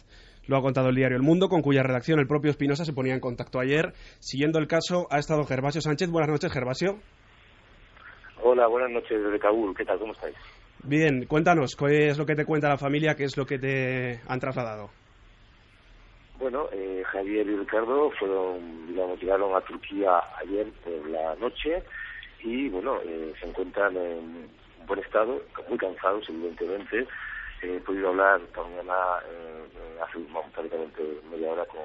Speaker 10: Lo ha contado el diario El Mundo, con cuya redacción el propio Espinosa se ponía en contacto ayer. Siguiendo el caso ha estado Gervasio Sánchez. Buenas noches, Gervasio.
Speaker 11: Hola, buenas noches desde Kabul. ¿Qué tal? ¿Cómo estáis?
Speaker 10: Bien, cuéntanos, ¿qué es lo que te cuenta la familia? ¿Qué es lo que te han trasladado?
Speaker 11: Bueno, Javier y Ricardo llegaron a Turquía ayer por la noche y, bueno, se encuentran en buen estado, muy cansados, evidentemente. He podido hablar esta mañana, hace prácticamente media hora, con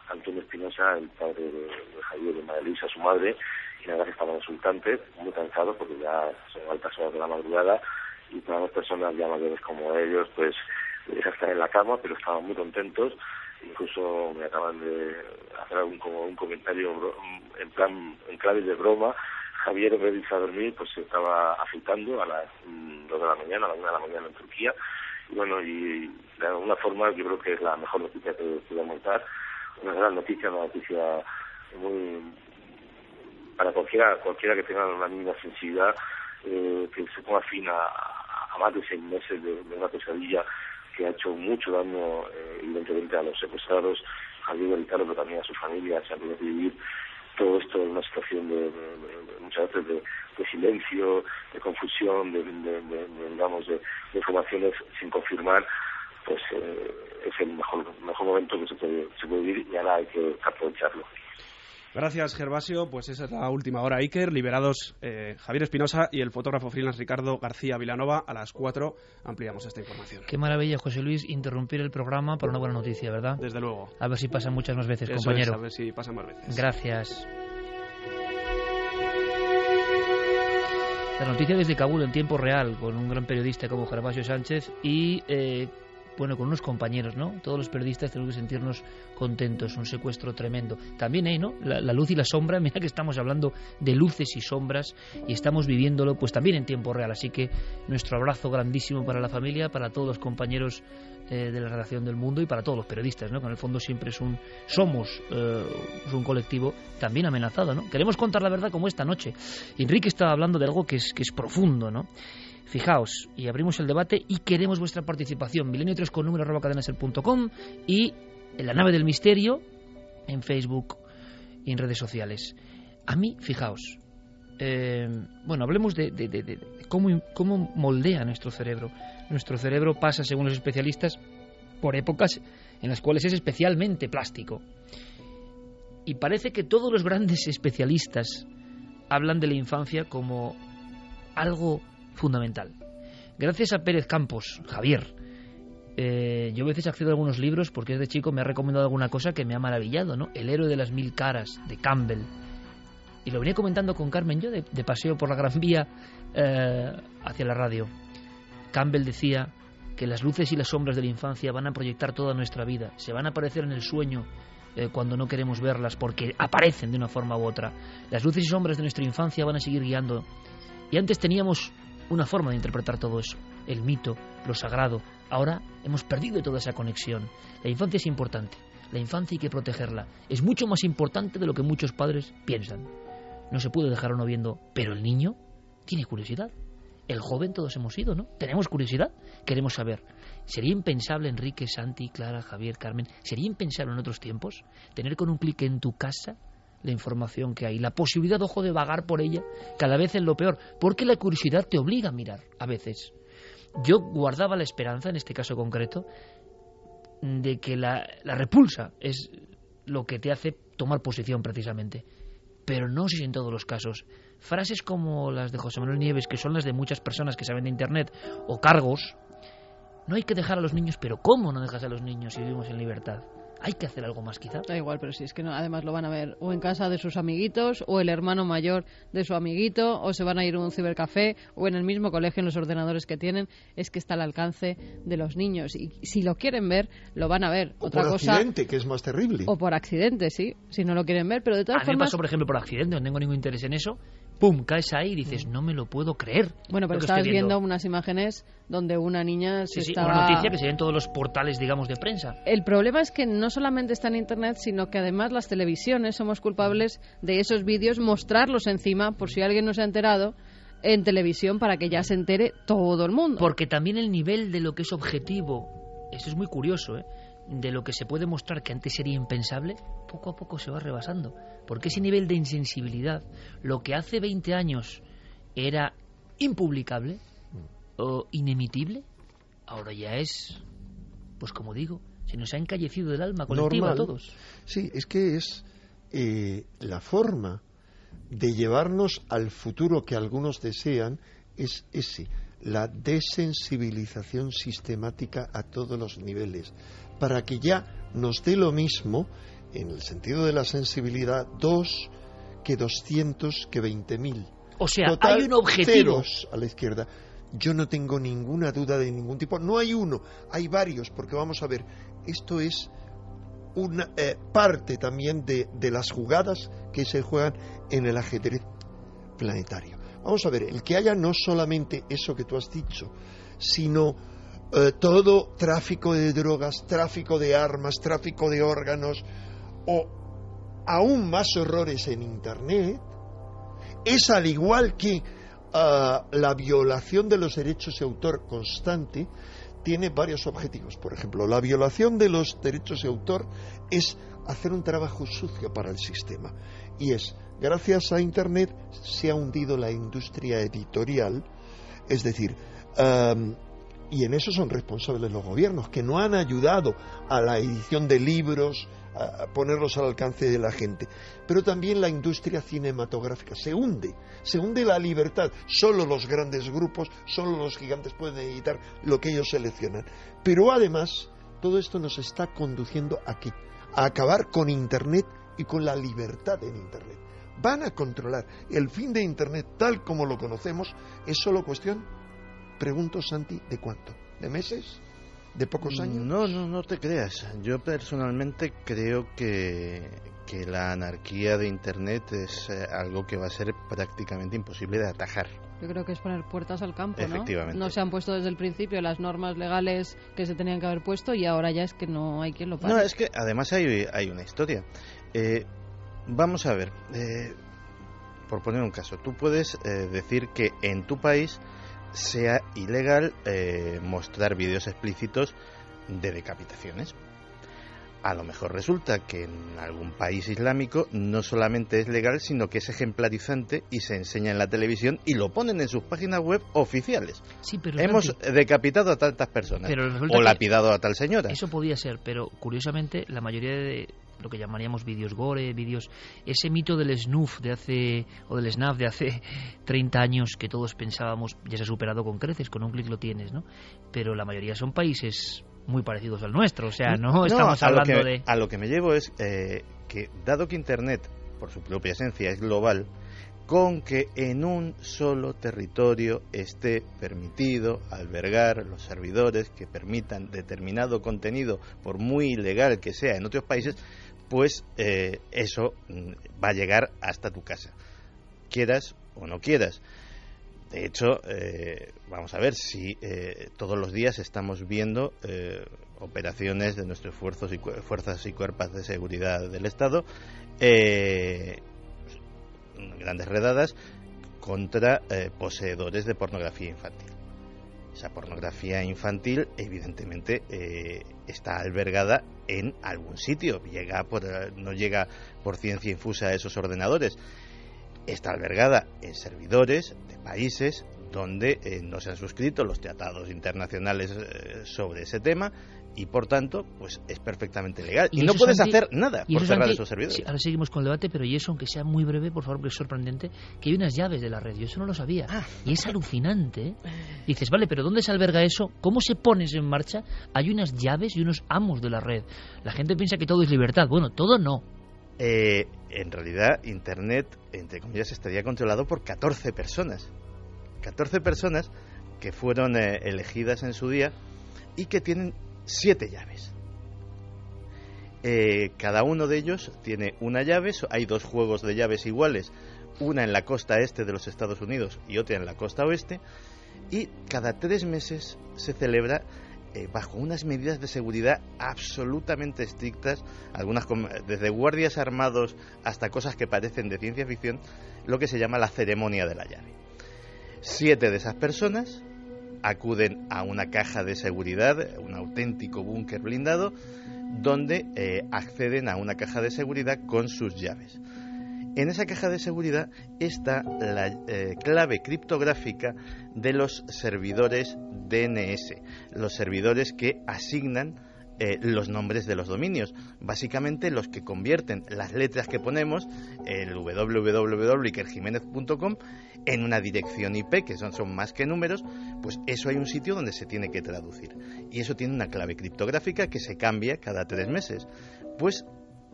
Speaker 11: Antonio Espinosa, el padre de Javier y María Luisa, su madre, y la verdad que estaban exultantes, muy cansados porque ya son altas horas de la madrugada y para las personas ya mayores como ellos, pues ya están en la cama, pero estaban muy contentos. Incluso me acaban de hacer un comentario en clave de broma. Javier, en vez de irse a dormir, pues se estaba afeitando a las 2 de la mañana, a la 1 de la mañana en Turquía. Y bueno, y de alguna forma yo creo que es la mejor noticia que podemos dar. Una gran noticia, una noticia muy para cualquiera que tenga una mínima sensibilidad, que se ponga fin a más de 6 meses de una pesadilla que ha hecho mucho daño, evidentemente, a los secuestrados, a Javier Ricardo, pero también a sus familias, a tener que vivir todo esto en una situación de muchas veces de silencio, de confusión, de informaciones sin confirmar. Pues es el mejor momento que se puede vivir, y ahora hay que aprovecharlo.
Speaker 10: Gracias, Gervasio. Pues esa es la última hora, Iker. Liberados Javier Espinosa y el fotógrafo freelance Ricardo García Vilanova. A las 4 ampliamos esta información.
Speaker 1: Qué maravilla, José Luis, interrumpir el programa para una buena noticia, ¿verdad?
Speaker 10: Desde luego.
Speaker 1: A ver si pasa muchas más veces,
Speaker 10: Eso
Speaker 1: compañero.
Speaker 10: Es, a ver si pasa más veces.
Speaker 1: Gracias. La noticia desde Kabul en tiempo real, con un gran periodista como Gervasio Sánchez y con unos compañeros, ¿no? Todos los periodistas tenemos que sentirnos contentos, un secuestro tremendo. También ¿no? La luz y la sombra, mira que estamos hablando de luces y sombras y estamos viviéndolo pues también en tiempo real, así que nuestro abrazo grandísimo para la familia, para todos los compañeros de la redacción del Mundo y para todos los periodistas, ¿no? Que en el fondo siempre somos un colectivo también amenazado, ¿no? Queremos contar la verdad como esta noche. Enrique estaba hablando de algo que es profundo, ¿no? Fijaos, y abrimos el debate y queremos vuestra participación. milenio3con@cadenaser.com y en La Nave del Misterio en Facebook y en redes sociales. A mí, fijaos, hablemos de cómo moldea nuestro cerebro. Nuestro cerebro pasa, según los especialistas, por épocas en las cuales es especialmente plástico. Y parece que todos los grandes especialistas hablan de la infancia como algo fundamental. Gracias a Pérez Campos, Javier, yo a veces accedo a algunos libros porque desde chico me ha recomendado alguna cosa que me ha maravillado, ¿no? El héroe de las 1000 caras, de Campbell. Y lo venía comentando con Carmen yo de paseo por la Gran Vía hacia la radio. Campbell decía que las luces y las sombras de la infancia van a proyectar toda nuestra vida, se van a aparecer en el sueño cuando no queremos verlas porque aparecen de una forma u otra. Las luces y sombras de nuestra infancia van a seguir guiando. Y antes teníamos una forma de interpretar todo eso, el mito, lo sagrado. Ahora hemos perdido toda esa conexión. La infancia es importante, la infancia hay que protegerla. Es mucho más importante de lo que muchos padres piensan. No se puede dejar a uno viendo, pero el niño tiene curiosidad. El joven todos hemos sido, ¿no? Tenemos curiosidad, queremos saber. ¿Sería impensable, Enrique, Santi, Clara, Javier, Carmen, sería impensable en otros tiempos tener con un clic en tu casa la información que hay, la posibilidad, ojo, de vagar por ella, cada vez en lo peor, porque la curiosidad te obliga a mirar, a veces? Yo guardaba la esperanza, en este caso concreto, de que la repulsa es lo que te hace tomar posición precisamente, pero no sé si en todos los casos. Frases como las de José Manuel Nieves, que son las de muchas personas que saben de Internet, o cargos, no hay que dejar a los niños, pero ¿cómo no dejas a los niños si vivimos en libertad? Hay que hacer algo más, quizá.
Speaker 3: Da igual, pero si es que no, además lo van a ver o en casa de sus amiguitos, o el hermano mayor de su amiguito, o se van a ir a un cibercafé, o en el mismo colegio, en los ordenadores que tienen. Es que está al alcance de los niños. Y si lo quieren ver, lo van a ver.
Speaker 4: O por accidente, que es más terrible.
Speaker 3: O por accidente, sí, si no lo quieren ver. Pero de todas
Speaker 1: formas...
Speaker 3: A mí me
Speaker 1: pasó, por ejemplo, por accidente, no tengo ningún interés en eso. ¡Pum! Caes ahí y dices, no me lo puedo creer.
Speaker 3: Bueno, pero estabas viendo unas imágenes donde una niña estaba...
Speaker 1: una noticia que se ve en todos los portales, digamos, de prensa.
Speaker 3: El problema es que no solamente está en Internet, sino que además las televisiones somos culpables de esos vídeos, mostrarlos encima, por si alguien no se ha enterado, en televisión, para que ya se entere todo el mundo.
Speaker 1: Porque también el nivel de lo que es objetivo, eso es muy curioso, de lo que se puede mostrar que antes sería impensable, poco a poco se va rebasando. Porque ese nivel de insensibilidad, lo que hace 20 años era impublicable o inemitible, ahora ya es, pues como digo, se nos ha encallecido del alma colectiva a todos.
Speaker 4: Sí, es que es la forma de llevarnos al futuro que algunos desean, es ese, la desensibilización sistemática a todos los niveles, para que ya nos dé lo mismo, en el sentido de la sensibilidad, 2 que 200 que 20.000.
Speaker 1: O sea,
Speaker 4: Total,
Speaker 1: hay un objetivo.
Speaker 4: Ceros a la izquierda. Yo no tengo ninguna duda de ningún tipo. No hay uno, hay varios, porque vamos a ver, esto es una parte también de las jugadas que se juegan en el ajedrez planetario. Vamos a ver, el que haya no solamente eso que tú has dicho, sino todo tráfico de drogas, tráfico de armas, tráfico de órganos, o aún más horrores en Internet, es al igual que la violación de los derechos de autor constante, tiene varios objetivos. Por ejemplo, la violación de los derechos de autor es hacer un trabajo sucio para el sistema. Y gracias a Internet se ha hundido la industria editorial, es decir, y en eso son responsables los gobiernos, que no han ayudado a la edición de libros, a ponerlos al alcance de la gente. Pero también la industria cinematográfica se hunde la libertad. Solo los grandes grupos, solo los gigantes pueden editar lo que ellos seleccionan. Pero además, todo esto nos está conduciendo aquí, a acabar con Internet y con la libertad en Internet. Van a controlar el fin de Internet tal como lo conocemos. Es solo cuestión, pregunto, Santi, ¿de cuánto? ¿De meses? ¿De pocos años?
Speaker 5: No te creas. Yo personalmente creo que la anarquía de Internet es algo que va a ser prácticamente imposible de atajar.
Speaker 3: Yo creo que es poner puertas al campo, ¿no?
Speaker 5: Efectivamente.
Speaker 3: No se han puesto desde el principio las normas legales que se tenían que haber puesto y ahora ya es que no hay quien lo pare.
Speaker 5: No, es que además hay una historia. Vamos a ver, por poner un caso, tú puedes decir que en tu país sea ilegal mostrar vídeos explícitos de decapitaciones. A lo mejor resulta que en algún país islámico no solamente es legal, sino que es ejemplarizante y se enseña en la televisión y lo ponen en sus páginas web oficiales.
Speaker 1: Sí, pero
Speaker 5: hemos decapitado a tantas personas o lapidado a tal señora.
Speaker 1: Eso podía ser, pero curiosamente la mayoría de lo que llamaríamos vídeos gore, ese mito del snuff del snuff de hace 30 años que todos pensábamos ya se ha superado con creces, con un clic lo tienes, ¿no? Pero la mayoría son países muy parecidos al nuestro, o sea, no estamos hablando de...
Speaker 5: A lo que me llevo es que, dado que Internet, por su propia esencia, es global, con que en un solo territorio esté permitido albergar los servidores que permitan determinado contenido, por muy ilegal que sea en otros países, pues eso va a llegar hasta tu casa, quieras o no quieras. De hecho, vamos a ver si todos los días estamos viendo operaciones de nuestros fuerzas y cuerpos de seguridad del Estado, grandes redadas contra poseedores de pornografía infantil. Esa pornografía infantil, evidentemente, está albergada en algún sitio. No llega por ciencia infusa a esos ordenadores. Está albergada en servidores de países donde no se han suscrito los tratados internacionales sobre ese tema y, por tanto, pues es perfectamente legal. Y no puedes hacer nada por cerrar esos servidores.
Speaker 1: Sí, ahora seguimos con el debate, pero y eso, aunque sea muy breve, por favor, que es sorprendente, que hay unas llaves de la red. Yo eso no lo sabía. Y es alucinante, ¿eh? Dices, vale, pero ¿dónde se alberga eso? ¿Cómo se pone eso en marcha? Hay unas llaves y unos amos de la red. La gente piensa que todo es libertad. Bueno, todo no.
Speaker 5: En realidad, Internet, entre comillas, estaría controlado por 14 personas. 14 personas que fueron elegidas en su día y que tienen 7 llaves. Cada uno de ellos tiene una llave. Hay 2 juegos de llaves iguales, una en la costa este de los Estados Unidos y otra en la costa oeste, y cada 3 meses se celebra bajo unas medidas de seguridad absolutamente estrictas, algunas desde guardias armados hasta cosas que parecen de ciencia ficción, lo que se llama la ceremonia de la llave. 7 de esas personas acuden a una caja de seguridad, un auténtico búnker blindado, donde acceden a una caja de seguridad con sus llaves. En esa caja de seguridad está la clave criptográfica de los servidores DNS, los servidores que asignan los nombres de los dominios, básicamente los que convierten las letras que ponemos, el www.ikerjimenez.com, en una dirección IP, que son más que números. Pues eso hay un sitio donde se tiene que traducir, y eso tiene una clave criptográfica que se cambia cada 3 meses. Pues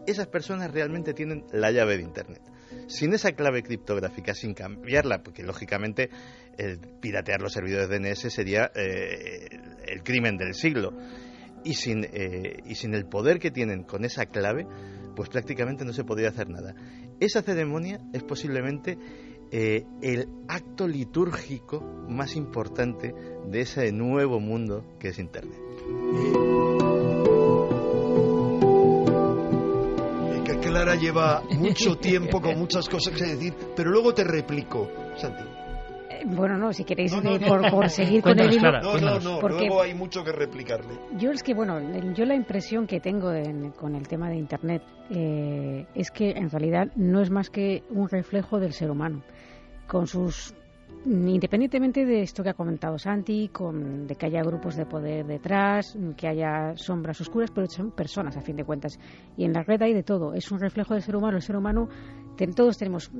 Speaker 5: esas personas realmente tienen la llave de Internet. Sin esa clave criptográfica, sin cambiarla, porque lógicamente piratear los servidores DNS sería el crimen del siglo, y sin el poder que tienen con esa clave, pues prácticamente no se podría hacer nada. Esa ceremonia es posiblemente el acto litúrgico más importante de ese nuevo mundo que es Internet.
Speaker 4: Lara lleva mucho tiempo con muchas cosas que decir, pero luego te replico, Santi.
Speaker 12: Bueno, no, si queréis por seguir con el hilo.
Speaker 4: No, luego hay mucho que replicarle.
Speaker 12: Yo la impresión que tengo con el tema de Internet es que en realidad no es más que un reflejo del ser humano, con sus... Independientemente de esto que ha comentado Santi, de que haya grupos de poder detrás, que haya sombras oscuras, pero son personas a fin de cuentas. Y en la red hay de todo, es un reflejo del ser humano. El ser humano, todos tenemos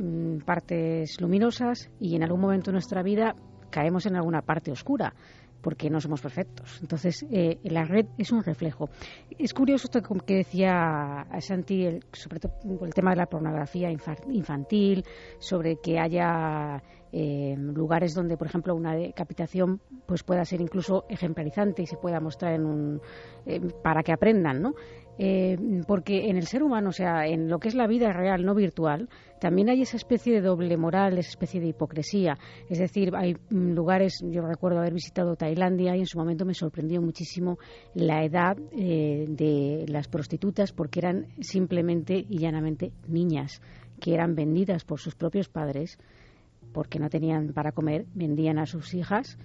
Speaker 12: partes luminosas y en algún momento de nuestra vida caemos en alguna parte oscura, porque no somos perfectos. Entonces, la red es un reflejo. Es curioso esto que decía Santi, sobre todo el tema de la pornografía infantil, sobre que haya lugares donde, por ejemplo, una decapitación pues pueda ser incluso ejemplarizante y se pueda mostrar para que aprendan, ¿no? Porque en el ser humano, o sea, en lo que es la vida real, no virtual, también hay esa especie de doble moral, esa especie de hipocresía. Es decir, hay lugares, yo recuerdo haber visitado Tailandia y en su momento me sorprendió muchísimo la edad de las prostitutas, porque eran simplemente y llanamente niñas que eran vendidas por sus propios padres porque no tenían para comer, vendían a sus hijas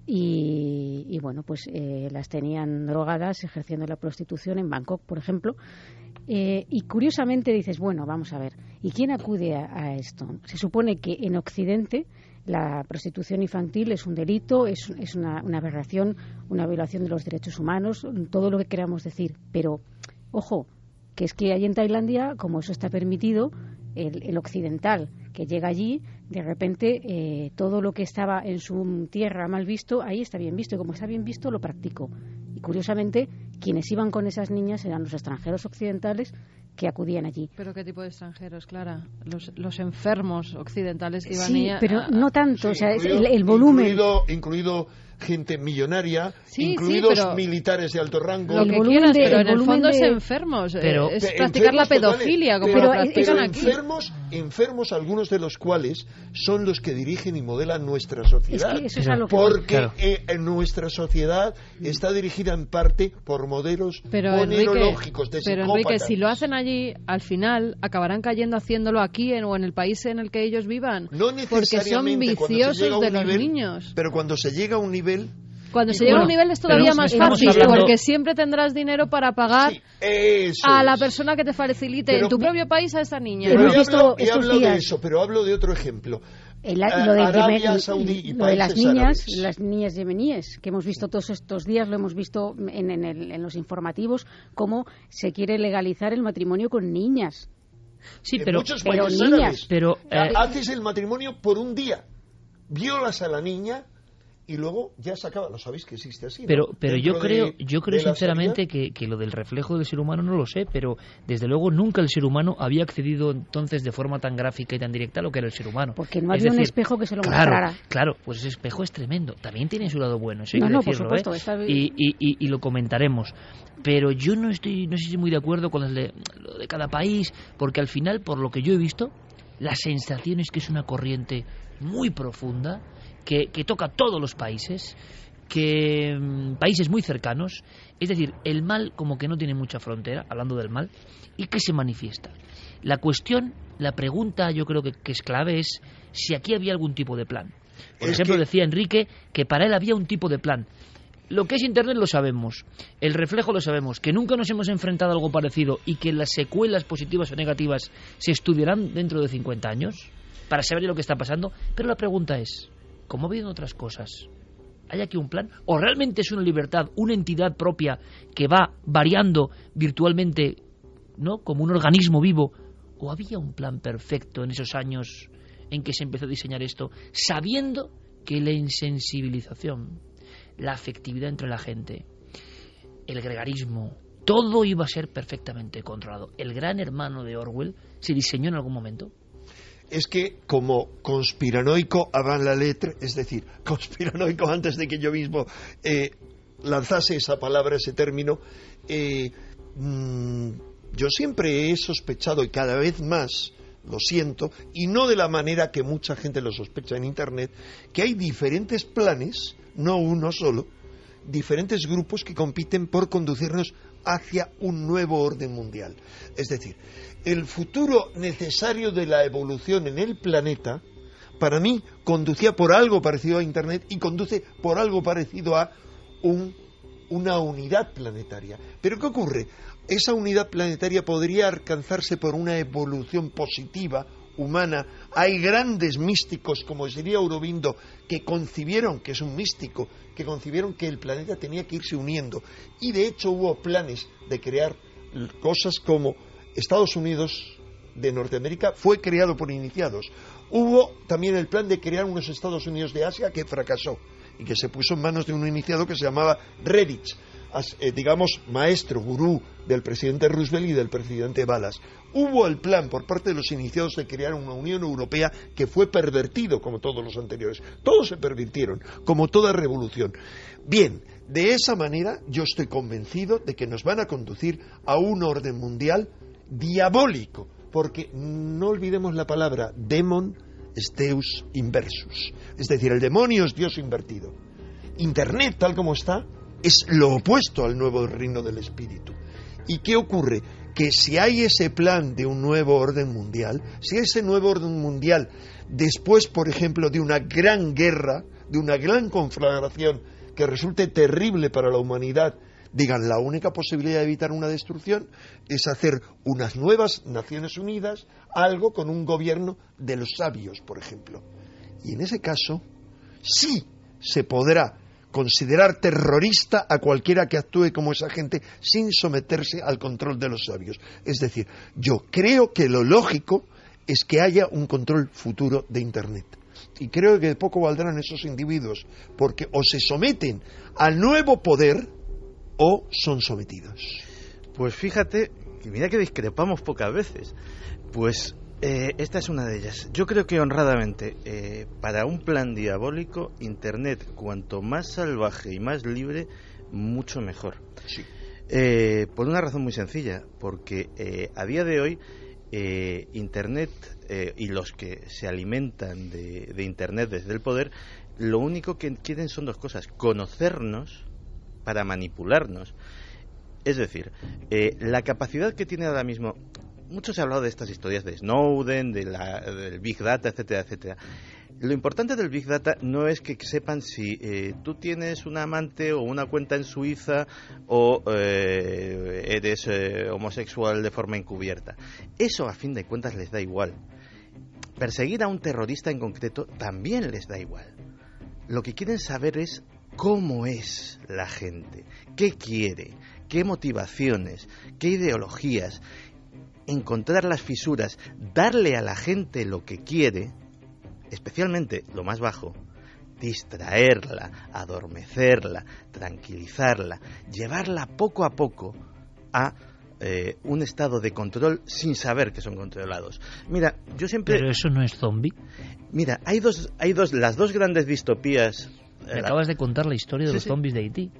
Speaker 12: y bueno, pues las tenían drogadas ejerciendo la prostitución en Bangkok, por ejemplo. Y curiosamente dices, bueno, vamos a ver, ¿y quién acude a esto? Se supone que en Occidente la prostitución infantil es un delito, es una aberración, una violación de los derechos humanos, todo lo que queramos decir. Pero, ojo, que es que ahí en Tailandia, como eso está permitido, el occidental que llega allí, de repente todo lo que estaba en su tierra mal visto, ahí está bien visto, y como está bien visto lo practico. Y curiosamente, quienes iban con esas niñas eran los extranjeros occidentales que acudían allí.
Speaker 3: ¿Pero qué tipo de extranjeros, Clara? Los enfermos occidentales que iban
Speaker 12: sí,
Speaker 3: allá.
Speaker 12: Pero no tanto, o sea, el volumen...
Speaker 4: Incluido gente millonaria, incluidos militares de alto rango.
Speaker 3: Lo que quieras, pero en el fondo es enfermos. Es practicar la pedofilia, como lo practican aquí.
Speaker 4: Enfermos, algunos de los cuales son los que dirigen y modelan nuestra sociedad.
Speaker 12: Es que eso es
Speaker 4: porque nuestra sociedad está dirigida en parte por modelos monerológicos de psicópatas.
Speaker 3: Pero Enrique, si lo hacen allí, al final acabarán cayendo haciéndolo aquí o en el país en el que ellos vivan.
Speaker 4: No necesariamente,
Speaker 3: porque son viciosos de los niños.
Speaker 4: Pero cuando se llega a un nivel...
Speaker 3: Cuando se llega a un nivel es todavía más fácil, porque siempre tendrás dinero para pagar a la persona que te facilite en tu propio país a esta niña.
Speaker 4: He hablado de eso, pero hablo de otro ejemplo. Arabia Saudí y
Speaker 12: lo de las
Speaker 4: países
Speaker 12: niñas yemeníes, que hemos visto todos estos días, lo hemos visto en los informativos, cómo se quiere legalizar el matrimonio con niñas.
Speaker 1: Sí, pero
Speaker 4: muchos países árabes,
Speaker 1: pero
Speaker 4: haces el matrimonio por un día, violas a la niña y luego ya se acaba. Lo sabéis que existe así, ¿no?
Speaker 1: Pero yo creo sinceramente que lo del reflejo del ser humano no lo sé, pero desde luego nunca el ser humano había accedido entonces de forma tan gráfica y tan directa a lo que era el ser humano.
Speaker 12: Porque no había un espejo que se lo mostrara.
Speaker 1: Claro, pues ese espejo es tremendo. También tiene su lado bueno, eso hay que decirlo,
Speaker 12: por supuesto,
Speaker 1: y lo comentaremos. Pero yo no sé si estoy muy de acuerdo con lo de cada país, porque al final, por lo que yo he visto, la sensación es que es una corriente muy profunda, que toca a todos los países, países muy cercanos, es decir, el mal como que no tiene mucha frontera, hablando del mal, y que se manifiesta. La pregunta yo creo que es clave es si aquí había algún tipo de plan. Por ejemplo, decía Enrique que para él había un tipo de plan. Lo que es Internet lo sabemos, el reflejo lo sabemos, que nunca nos hemos enfrentado a algo parecido y que las secuelas positivas o negativas se estudiarán dentro de 50 años para saber lo que está pasando, pero la pregunta es, ¿cómo ha habido otras cosas? ¿Hay aquí un plan? ¿O realmente es una libertad, una entidad propia que va variando virtualmente, ¿no?, como un organismo vivo? ¿O había un plan perfecto en esos años en que se empezó a diseñar esto, sabiendo que la insensibilización, la afectividad entre la gente, el gregarismo, todo iba a ser perfectamente controlado? ¿El Gran Hermano de Orwell se diseñó en algún momento?
Speaker 4: Es que como conspiranoico avant la lettre, es decir, conspiranoico antes de que yo mismo lanzase esa palabra, ese término, yo siempre he sospechado, y cada vez más lo siento, y no de la manera que mucha gente lo sospecha en Internet, que hay diferentes planes, no uno solo, diferentes grupos que compiten por conducirnos hacia un nuevo orden mundial. Es decir, el futuro necesario de la evolución en el planeta, para mí, conducía por algo parecido a Internet y conduce por algo parecido a una unidad planetaria. Pero ¿qué ocurre? Esa unidad planetaria podría alcanzarse por una evolución positiva, humana. Hay grandes místicos, como sería Aurobindo, que concibieron, que es un místico, que concibieron que el planeta tenía que irse uniendo. Y de hecho hubo planes de crear cosas como Estados Unidos de Norteamérica fue creado por iniciados. Hubo también el plan de crear unos Estados Unidos de Asia que fracasó y que se puso en manos de un iniciado que se llamaba Redditch, digamos maestro, gurú del presidente Roosevelt y del presidente Wallace. Hubo el plan por parte de los iniciados de crear una Unión Europea que fue pervertido como todos los anteriores. Todos se pervirtieron, como toda revolución. Bien, de esa manera yo estoy convencido de que nos van a conducir a un orden mundial diabólico, porque no olvidemos la palabra demon es Deus inversus, es decir, el demonio es Dios invertido. Internet, tal como está, es lo opuesto al nuevo reino del espíritu. ¿Y qué ocurre? Que si hay ese plan de un nuevo orden mundial, si ese nuevo orden mundial, después, por ejemplo, de una gran guerra, de una gran conflagración que resulte terrible para la humanidad, digan, la única posibilidad de evitar una destrucción es hacer unas nuevas Naciones Unidas, algo con un gobierno de los sabios, por ejemplo. Y en ese caso, sí se podrá considerar terrorista a cualquiera que actúe como esa gente sin someterse al control de los sabios. Es decir, yo creo que lo lógico es que haya un control futuro de Internet. Y creo que de poco valdrán esos individuos, porque o se someten al nuevo poder o son sometidos.
Speaker 5: Pues fíjate, mira que discrepamos pocas veces. Pues esta es una de ellas. Yo creo que honradamente, para un plan diabólico, Internet, cuanto más salvaje y más libre, mucho mejor.
Speaker 4: Sí.
Speaker 5: Por una razón muy sencilla, porque a día de hoy Internet y los que se alimentan de Internet desde el poder, lo único que quieren son dos cosas: conocernos para manipularnos. Es decir, la capacidad que tiene ahora mismo, mucho se ha hablado de estas historias de Snowden, del Big Data, etcétera, etcétera. Lo importante del Big Data no es que sepan si tú tienes un amante o una cuenta en Suiza o eres homosexual de forma encubierta. Eso, a fin de cuentas, les da igual. Perseguir a un terrorista en concreto también les da igual. Lo que quieren saber es cómo es la gente, qué quiere, qué motivaciones, qué ideologías, encontrar las fisuras, darle a la gente lo que quiere, especialmente lo más bajo, distraerla, adormecerla, tranquilizarla, llevarla poco a poco a un estado de control sin saber que son controlados. Mira, yo siempre...
Speaker 1: ¿Pero eso no es zombie?
Speaker 5: Mira, las dos grandes distopías.
Speaker 1: Me acabas de contar la historia de los zombies de Haití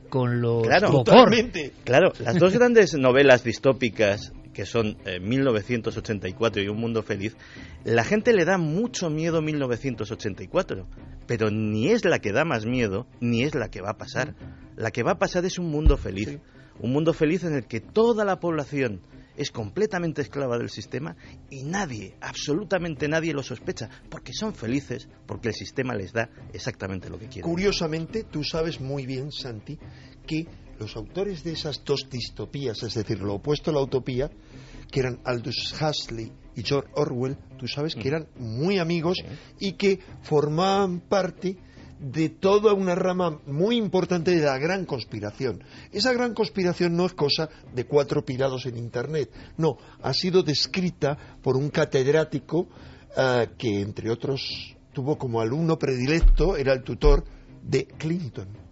Speaker 1: con los
Speaker 4: totalmente.
Speaker 5: Claro, las dos grandes novelas distópicas, que son 1984 y Un Mundo Feliz, la gente le da mucho miedo 1984, pero ni es la que da más miedo, ni es la que va a pasar. La que va a pasar es un mundo feliz. Sí. Un mundo feliz en el que toda la población es completamente esclava del sistema y nadie, absolutamente nadie lo sospecha, porque son felices, porque el sistema les da exactamente lo que quieren.
Speaker 4: Curiosamente, tú sabes muy bien, Santi, que los autores de esas dos distopías, es decir, lo opuesto a la utopía, que eran Aldous Huxley y George Orwell, tú sabes que eran muy amigos y que formaban parte de toda una rama muy importante de la gran conspiración. Esa gran conspiración no es cosa de cuatro pirados en Internet, no, ha sido descrita por un catedrático que, entre otros, tuvo como alumno predilecto, era el tutor de Clinton.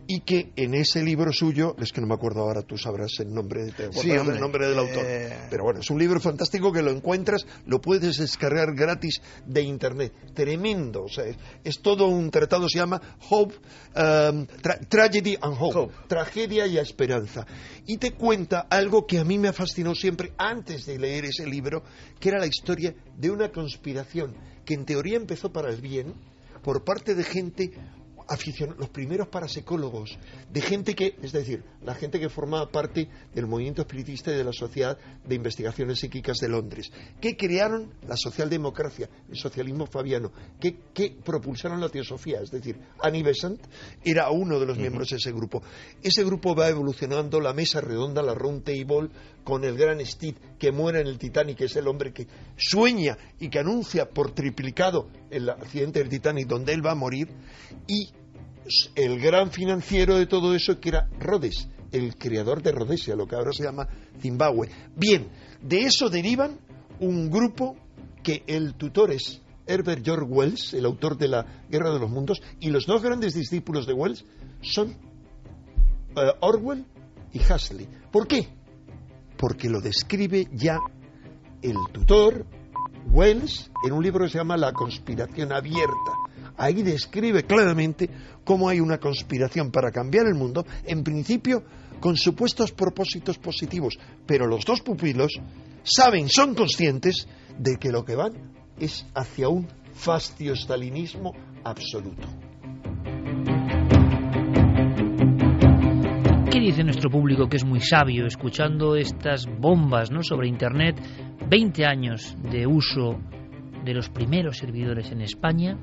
Speaker 4: Y que en ese libro suyo, es que no me acuerdo ahora, tú sabrás el nombre, el nombre del autor, pero bueno, es un libro fantástico que lo encuentras, lo puedes descargar gratis de Internet, tremendo, o sea, es todo un tratado, se llama Hope, Tragedy and Hope, tragedia y esperanza, y te cuenta algo que a mí me ha fascinado siempre antes de leer ese libro, que era la historia de una conspiración que en teoría empezó para el bien, por parte de gente los primeros parapsicólogos, de gente que, es decir, la gente que formaba parte del movimiento espiritista y de la Sociedad de Investigaciones Psíquicas de Londres, que crearon la socialdemocracia, el socialismo fabiano, que propulsaron la teosofía, es decir, Annie Besant era uno de los miembros de ese grupo. Ese grupo va evolucionando, la mesa redonda, la round table, con el gran Steed que muere en el Titanic, que es el hombre que sueña y que anuncia por triplicado el accidente del Titanic donde él va a morir, y el gran financiero de todo eso, que era Rhodes, el creador de Rhodesia, lo que ahora se llama Zimbabue. Bien, de eso derivan un grupo que el tutor es Herbert George Wells, el autor de La Guerra de los Mundos, y los dos grandes discípulos de Wells son Orwell y Huxley. ¿Por qué? Porque lo describe ya el tutor Wells en un libro que se llama La conspiración abierta. Ahí describe claramente cómo hay una conspiración para cambiar el mundo, en principio con supuestos propósitos positivos, pero los dos pupilos son conscientes de que lo que van es hacia un fascio-stalinismo absoluto.
Speaker 1: ¿Qué dice nuestro público, que es muy sabio, escuchando estas bombas, ¿no?, sobre Internet? 20 años de uso de los primeros servidores en España,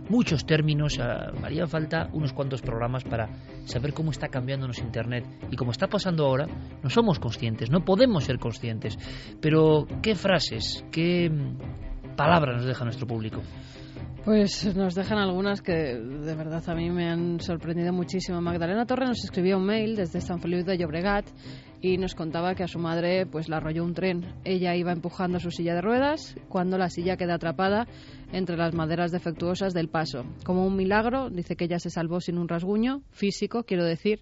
Speaker 1: muchos términos, haría falta unos cuantos programas para saber cómo está cambiándonos Internet, y como está pasando ahora, no somos conscientes, no podemos ser conscientes. Pero, ¿qué frases, qué palabras nos deja nuestro público?
Speaker 3: Pues nos dejan algunas que de verdad a mí me han sorprendido muchísimo. Magdalena Torre nos escribió un mail desde San Feliu de Llobregat y nos contaba que a su madre pues la arrolló un tren. Ella iba empujando su silla de ruedas cuando la silla queda atrapada entre las maderas defectuosas del paso. Como un milagro, dice que ella se salvó sin un rasguño físico, quiero decir,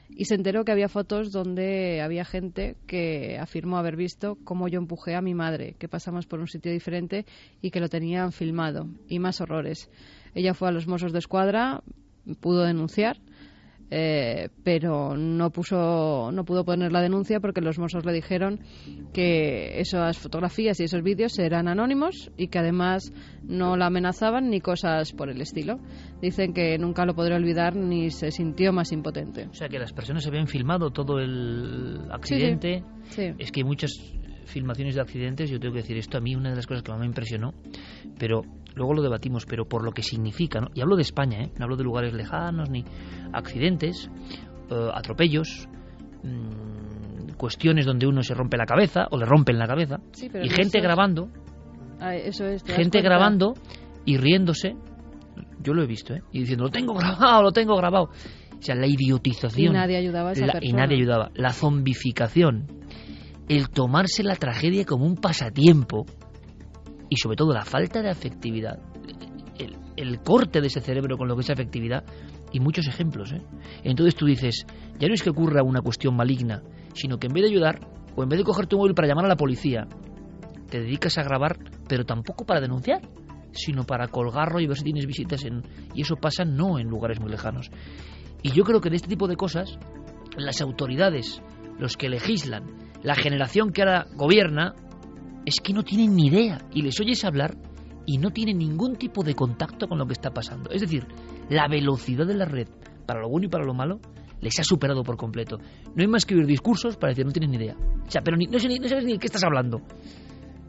Speaker 3: y se enteró que había fotos donde había gente que afirmó haber visto cómo yo empujé a mi madre, que pasamos por un sitio diferente y que lo tenían filmado, y más horrores. Ella fue a los Mossos de Escuadra, pudo denunciar, pero no pudo poner la denuncia porque los Mossos le dijeron que esas fotografías y esos vídeos eran anónimos y que además no la amenazaban ni cosas por el estilo. Dicen que nunca lo podrá olvidar ni se sintió más impotente.
Speaker 1: O sea, que las personas habían filmado todo el accidente.
Speaker 3: Sí.
Speaker 1: Es que hay muchas filmaciones de accidentes. Yo tengo que decir, esto a mí una de las cosas que más me impresionó, pero luego lo debatimos, pero por lo que significa, ¿no? Y hablo de España, no hablo de lugares lejanos, ni accidentes, atropellos, cuestiones donde uno se rompe la cabeza o le rompen la cabeza,
Speaker 3: sí,
Speaker 1: y gente grabando,
Speaker 3: eso es,
Speaker 1: gente grabando y riéndose. Yo lo he visto, y diciendo, lo tengo grabado. O sea, la idiotización.
Speaker 3: Y nadie ayudaba a esa persona.
Speaker 1: Y nadie ayudaba. La zombificación. El tomarse la tragedia como un pasatiempo. Y sobre todo la falta de afectividad. El corte de ese cerebro con lo que es afectividad. Y muchos ejemplos, Entonces tú dices, ya no es que ocurra una cuestión maligna, sino que en vez de ayudar, o en vez de coger tu móvil para llamar a la policía, te dedicas a grabar, pero tampoco para denunciar, sino para colgarlo y ver si tienes visitas y eso pasa no en lugares muy lejanos. Y yo creo que de este tipo de cosas las autoridades, los que legislan, la generación que ahora gobierna, es que no tienen ni idea, y les oyes hablar y no tienen ningún tipo de contacto con lo que está pasando. Es decir, la velocidad de la red, para lo bueno y para lo malo, les ha superado por completo. No hay más que oír discursos para decir, no tienen ni idea. O sea, pero no sabes ni de qué estás hablando.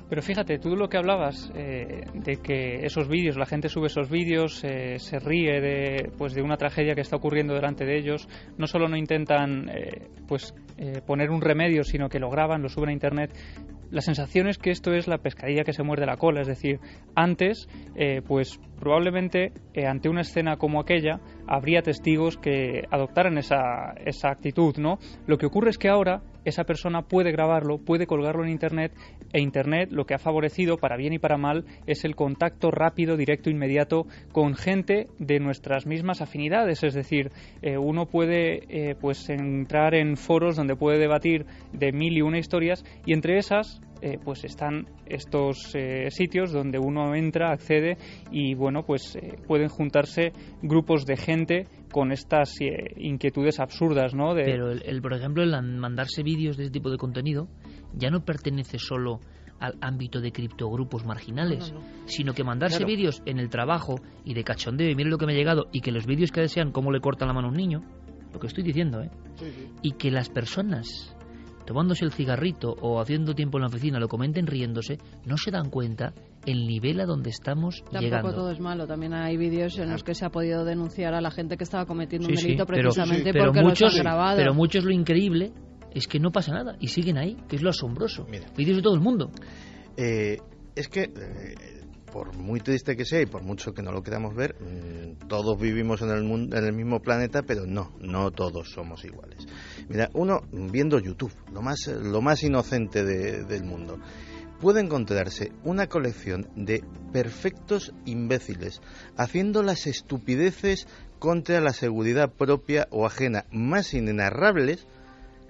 Speaker 13: Pero fíjate, tú lo que hablabas de que esos vídeos, la gente sube esos vídeos, se ríe de una tragedia que está ocurriendo delante de ellos. No solo no intentan poner un remedio, sino que lo graban, lo suben a internet. La sensación es que esto es la pescadilla que se muerde la cola. Es decir, antes, probablemente ante una escena como aquella habría testigos que adoptaran esa actitud, ¿no? Lo que ocurre es que ahora esa persona puede grabarlo, puede colgarlo en internet, e internet lo que ha favorecido, para bien y para mal, es el contacto rápido, directo, inmediato con gente de nuestras mismas afinidades. Es decir, uno puede entrar en foros donde puede debatir de 1001 historias, y entre esas están estos sitios donde uno entra, accede y pueden juntarse grupos de gente con estas inquietudes absurdas, ¿no?
Speaker 1: Pero por ejemplo, el mandarse vídeos de ese tipo de contenido ya no pertenece solo al ámbito de criptogrupos marginales, sino que mandarse
Speaker 4: Claro.
Speaker 1: vídeos en el trabajo y de cachondeo y mire lo que me ha llegado, y que los vídeos que desean cómo le cortan la mano a un niño, lo que estoy diciendo, y que las personas tomándose el cigarrito o haciendo tiempo en la oficina lo comenten riéndose, no se dan cuenta el nivel a donde estamos
Speaker 3: Tampoco
Speaker 1: llegando.
Speaker 3: todo es malo. También hay vídeos en los que se ha podido denunciar a la gente que estaba cometiendo un
Speaker 1: Sí,
Speaker 3: delito
Speaker 1: pero
Speaker 3: precisamente porque
Speaker 1: muchos,
Speaker 3: los han grabado.
Speaker 1: pero muchos lo increíble es que no pasa nada y siguen ahí, que es lo asombroso. Vídeos de todo el mundo.
Speaker 5: Es que, por muy triste que sea y por mucho que no lo queramos ver, todos vivimos en el mundo, en el mismo planeta, pero no todos somos iguales. Mira, uno viendo YouTube, lo más inocente del mundo, puede encontrarse una colección de perfectos imbéciles haciendo las estupideces contra la seguridad propia o ajena más inenarrables.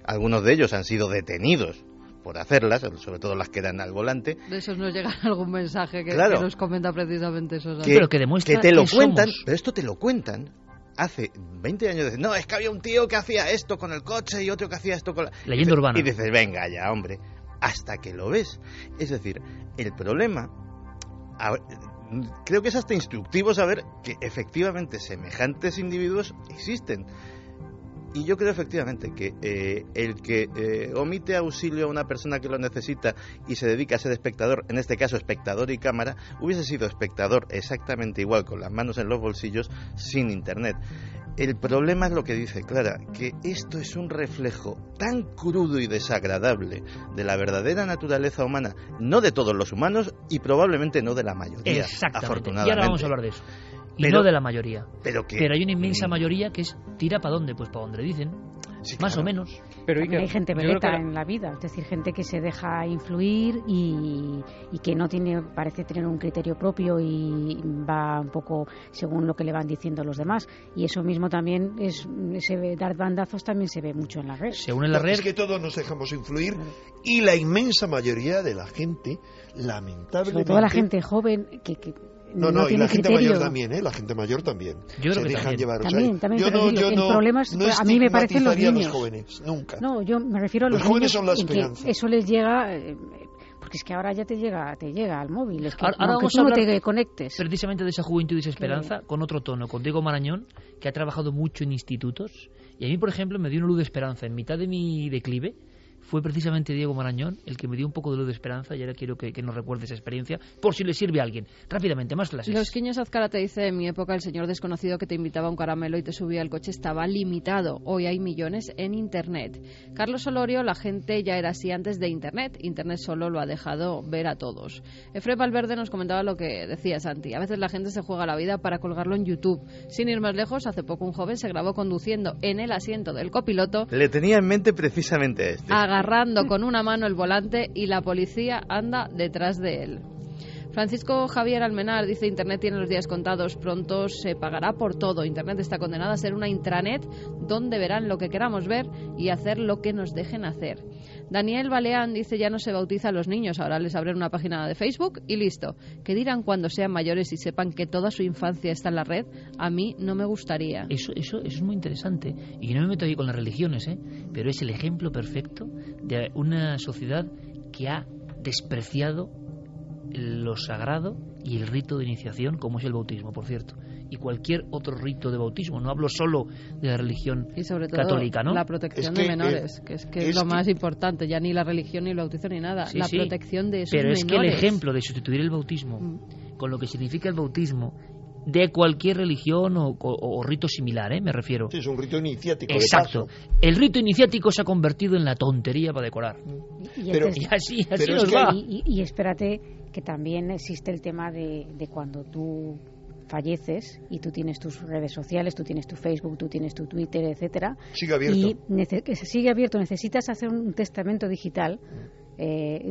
Speaker 5: Algunos de ellos han sido detenidos por hacerlas, sobre todo las que eran al volante.
Speaker 3: De esos nos llega algún mensaje que nos comenta precisamente eso.
Speaker 1: Pero que demuestra
Speaker 5: que te lo
Speaker 1: que
Speaker 5: cuentan,
Speaker 1: somos.
Speaker 5: pero esto te lo cuentan hace 20 años. No, es que había un tío que hacía esto con el coche y otro que hacía esto con la...
Speaker 1: Leyenda urbana.
Speaker 5: Y dices, venga ya, hombre, hasta que lo ves. Es decir, el problema... creo que es hasta instructivo saber que efectivamente semejantes individuos existen. Y yo creo efectivamente que el que omite auxilio a una persona que lo necesita y se dedica a ser espectador, en este caso espectador y cámara, hubiese sido espectador exactamente igual, con las manos en los bolsillos, sin internet. El problema es lo que dice Clara, que esto es un reflejo tan crudo y desagradable de la verdadera naturaleza humana, no de todos los humanos y probablemente no de la mayoría,
Speaker 1: Exactamente.
Speaker 5: afortunadamente.
Speaker 1: Y ahora vamos a hablar de eso. Y
Speaker 5: Pero-
Speaker 1: no de la mayoría.
Speaker 5: Pero
Speaker 1: hay una inmensa mayoría que es tira para dónde, pues para donde le dicen, más o menos.
Speaker 13: Pero
Speaker 12: También hay gente veleta en la vida, es decir, gente que se deja influir y que no tiene, parece tener un criterio propio y va un poco según lo que le van diciendo los demás. Y eso mismo también se ve, dar bandazos también se ve mucho en la red.
Speaker 1: Se une en la red.
Speaker 4: Es que todos nos dejamos influir y la inmensa mayoría de la gente, lamentablemente...
Speaker 12: Sobre todo la gente joven que
Speaker 4: No,
Speaker 12: no
Speaker 4: y
Speaker 12: tiene
Speaker 4: la gente
Speaker 12: criterio.
Speaker 4: mayor también, ¿eh? La gente mayor también.
Speaker 1: Yo creo
Speaker 4: se
Speaker 1: que
Speaker 4: dejan
Speaker 1: también.
Speaker 4: llevar.
Speaker 12: También, también,
Speaker 4: yo
Speaker 12: pero
Speaker 4: no,
Speaker 12: digo,
Speaker 4: yo
Speaker 12: el
Speaker 4: no,
Speaker 12: problema es,
Speaker 4: no
Speaker 12: a mí me parecen los
Speaker 4: estigmatizaría a
Speaker 12: niños.
Speaker 4: los jóvenes, nunca.
Speaker 12: No, yo me refiero a los
Speaker 4: jóvenes
Speaker 12: niños
Speaker 4: son la
Speaker 12: en que
Speaker 4: esperanza.
Speaker 12: eso les llega, porque es que ahora ya te llega al móvil. Es que
Speaker 1: Ahora
Speaker 12: aunque
Speaker 1: vamos
Speaker 12: tú
Speaker 1: a
Speaker 12: no
Speaker 1: hablar
Speaker 12: te conectes.
Speaker 1: precisamente de esa juventud y esa esperanza con otro tono, con Diego Marañón, que ha trabajado mucho en institutos. Y a mí, por ejemplo, me dio una luz de esperanza. En mitad de mi declive fue precisamente Diego Marañón el que me dio un poco de luz de esperanza, y ahora quiero que nos recuerde esa experiencia, por si le sirve a alguien. Rápidamente, más clases.
Speaker 3: Los Quiños Azcara te dice, en mi época el señor desconocido que te invitaba a un caramelo y te subía al coche estaba limitado. Hoy hay millones en Internet. Carlos Olorio, la gente ya era así antes de Internet. Internet solo lo ha dejado ver a todos. Efraín Valverde nos comentaba lo que decía Santi. A veces la gente se juega la vida para colgarlo en YouTube. Sin ir más lejos, hace poco un joven se grabó conduciendo en el asiento del copiloto,
Speaker 5: Le tenía en mente precisamente a este.
Speaker 3: agarrando con una mano el volante, y la policía anda detrás de él. Francisco Javier Almenar dice, Internet tiene los días contados, pronto se pagará por todo. Internet está condenada a ser una intranet donde verán lo que queramos ver y hacer lo que nos dejen hacer. Daniel Baleán dice, ya no se bautiza a los niños, ahora les abren una página de Facebook y listo. ¿Qué dirán cuando sean mayores y sepan que toda su infancia está en la red? A mí no me gustaría.
Speaker 1: Eso es muy interesante. Y no me meto aquí con las religiones, pero es el ejemplo perfecto de una sociedad que ha despreciado lo sagrado y el rito de iniciación, como es el bautismo, por cierto, y cualquier otro rito de bautismo. No hablo solo de la religión
Speaker 3: Y sobre todo
Speaker 1: católica, ¿no?
Speaker 3: la protección de menores, que es lo más importante, ya ni la religión ni el bautizo ni nada,
Speaker 1: Sí,
Speaker 3: la
Speaker 1: sí.
Speaker 3: protección de esos
Speaker 1: Pero
Speaker 3: menores.
Speaker 1: es que el ejemplo de sustituir el bautismo con lo que significa el bautismo de cualquier religión o rito similar, me refiero.
Speaker 4: Sí, es un rito iniciático.
Speaker 1: Exacto.
Speaker 4: De paso.
Speaker 1: El rito iniciático se ha convertido en la tontería para decorar.
Speaker 12: Y,
Speaker 4: Pero-
Speaker 12: entonces-
Speaker 1: así
Speaker 4: pero
Speaker 1: nos
Speaker 4: es que
Speaker 1: va.
Speaker 12: y espérate que también existe el tema de cuando tú falleces y tú tienes tus redes sociales, tú tienes tu Facebook, tú tienes tu Twitter, etcétera,
Speaker 4: Sigue abierto.
Speaker 12: y que se sigue abierto, necesitas hacer un testamento digital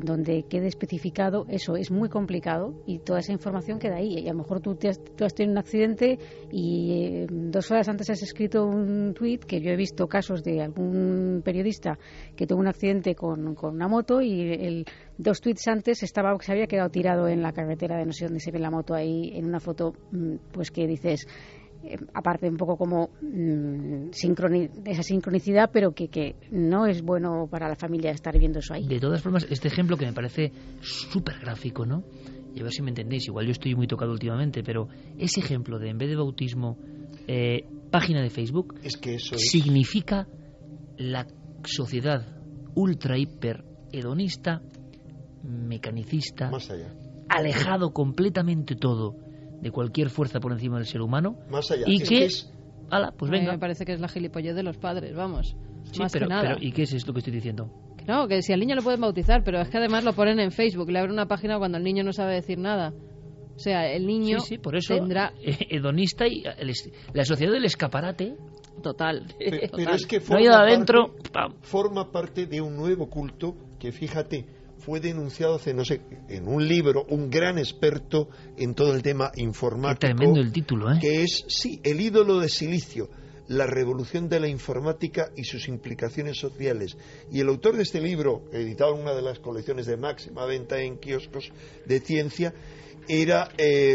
Speaker 12: donde quede especificado eso. Es muy complicado y toda esa información queda ahí, y a lo mejor tú has tenido un accidente y 2 horas antes has escrito un tuit, que yo he visto casos de algún periodista que tuvo un accidente con una moto y 2 tuits antes se había quedado tirado en la carretera de no sé dónde se ve la moto ahí en una foto, pues que dices, aparte un poco como esa sincronicidad, pero que no es bueno para la familia estar viendo eso ahí.
Speaker 1: De todas formas, este ejemplo que me parece súper gráfico, ¿no? Y a ver si me entendéis, igual yo estoy muy tocado últimamente, pero ese ejemplo de en vez de bautismo, página de Facebook,
Speaker 4: es que eso
Speaker 1: significa la sociedad ultra hiper hedonista, mecanicista,
Speaker 4: más allá,
Speaker 1: alejado completamente todo de cualquier fuerza por encima del ser humano,
Speaker 4: más allá,
Speaker 1: y que ala, pues venga.
Speaker 3: Me parece que es la gilipollez de los padres, vamos.
Speaker 1: Sí,
Speaker 3: más
Speaker 1: pero,
Speaker 3: que nada.
Speaker 1: pero ¿y qué es lo que estoy diciendo?
Speaker 3: No, que si al niño lo pueden bautizar, pero es que además lo ponen en Facebook, le abren una página cuando el niño no sabe decir nada. O sea, el niño
Speaker 1: por eso,
Speaker 3: tendrá...
Speaker 1: hedonista y la sociedad del escaparate.
Speaker 3: Total.
Speaker 4: Pero es que forma parte de un nuevo culto que, fíjate, fue denunciado hace, no sé, en un libro, un gran experto en todo el tema informático.
Speaker 1: Qué tremendo el título, ¿eh?
Speaker 4: Que es, sí, El ídolo de silicio, la revolución de la informática y sus implicaciones sociales. Y el autor de este libro, editado en una de las colecciones de máxima venta en kioscos de ciencia, era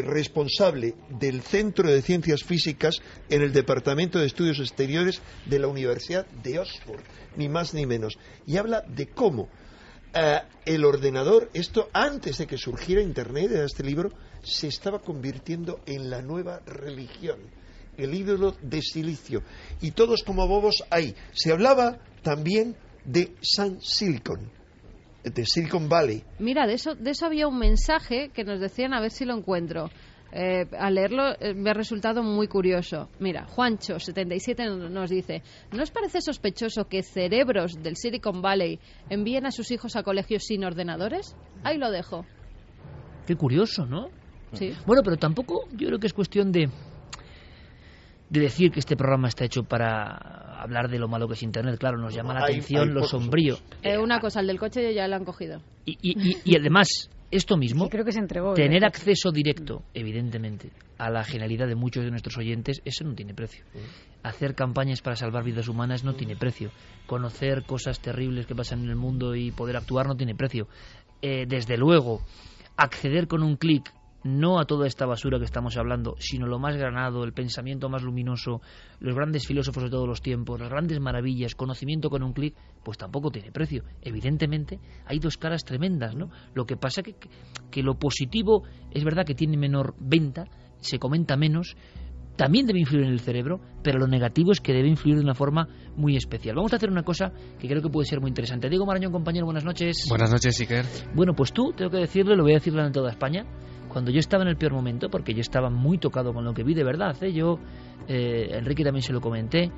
Speaker 4: responsable del Centro de Ciencias Físicas en el Departamento de Estudios Exteriores de la Universidad de Oxford, ni más ni menos. Y habla de cómo el ordenador, esto antes de que surgiera Internet, en este libro, se estaba convirtiendo en la nueva religión, el ídolo de silicio. Y todos como bobos ahí. Se hablaba también de Sun Silicon, de Silicon Valley.
Speaker 3: Mira, de eso había un mensaje que nos decían, a ver si lo encuentro. Al leerlo me ha resultado muy curioso. Mira, Juancho77 nos dice: ¿no os parece sospechoso que cerebros del Silicon Valley envíen a sus hijos a colegios sin ordenadores? Ahí lo dejo.
Speaker 1: Qué curioso, ¿no?
Speaker 3: Sí.
Speaker 1: Bueno, pero tampoco yo creo que es cuestión de decir que este programa está hecho para hablar de lo malo que es Internet. Claro, nos llama la atención lo sombrío.
Speaker 3: Una cosa, el del coche ya lo han cogido.
Speaker 1: Y además, esto mismo,
Speaker 12: sí, creo que se entregó,
Speaker 1: tener acceso directo, evidentemente, a la genialidad de muchos de nuestros oyentes, eso no tiene precio. Hacer campañas para salvar vidas humanas no tiene precio. Conocer cosas terribles que pasan en el mundo y poder actuar no tiene precio. Desde luego, acceder con un clic no a toda esta basura que estamos hablando, sino lo más granado, el pensamiento más luminoso, los grandes filósofos de todos los tiempos, las grandes maravillas, conocimiento con un clic, pues tampoco tiene precio. Evidentemente, hay dos caras tremendas, ¿no? Lo que pasa que lo positivo es verdad que tiene menor venta, se comenta menos, también debe influir en el cerebro, pero lo negativo es que debe influir de una forma muy especial. Vamos a hacer una cosa que creo que puede ser muy interesante. Diego Marañón, compañero, buenas noches.
Speaker 14: Buenas noches, Iker.
Speaker 1: Bueno, pues tú, tengo que decirlo, lo voy a decirlo en toda España. Cuando yo estaba en el peor momento, porque yo estaba muy tocado con lo que vi de verdad, Enrique también se lo comenté,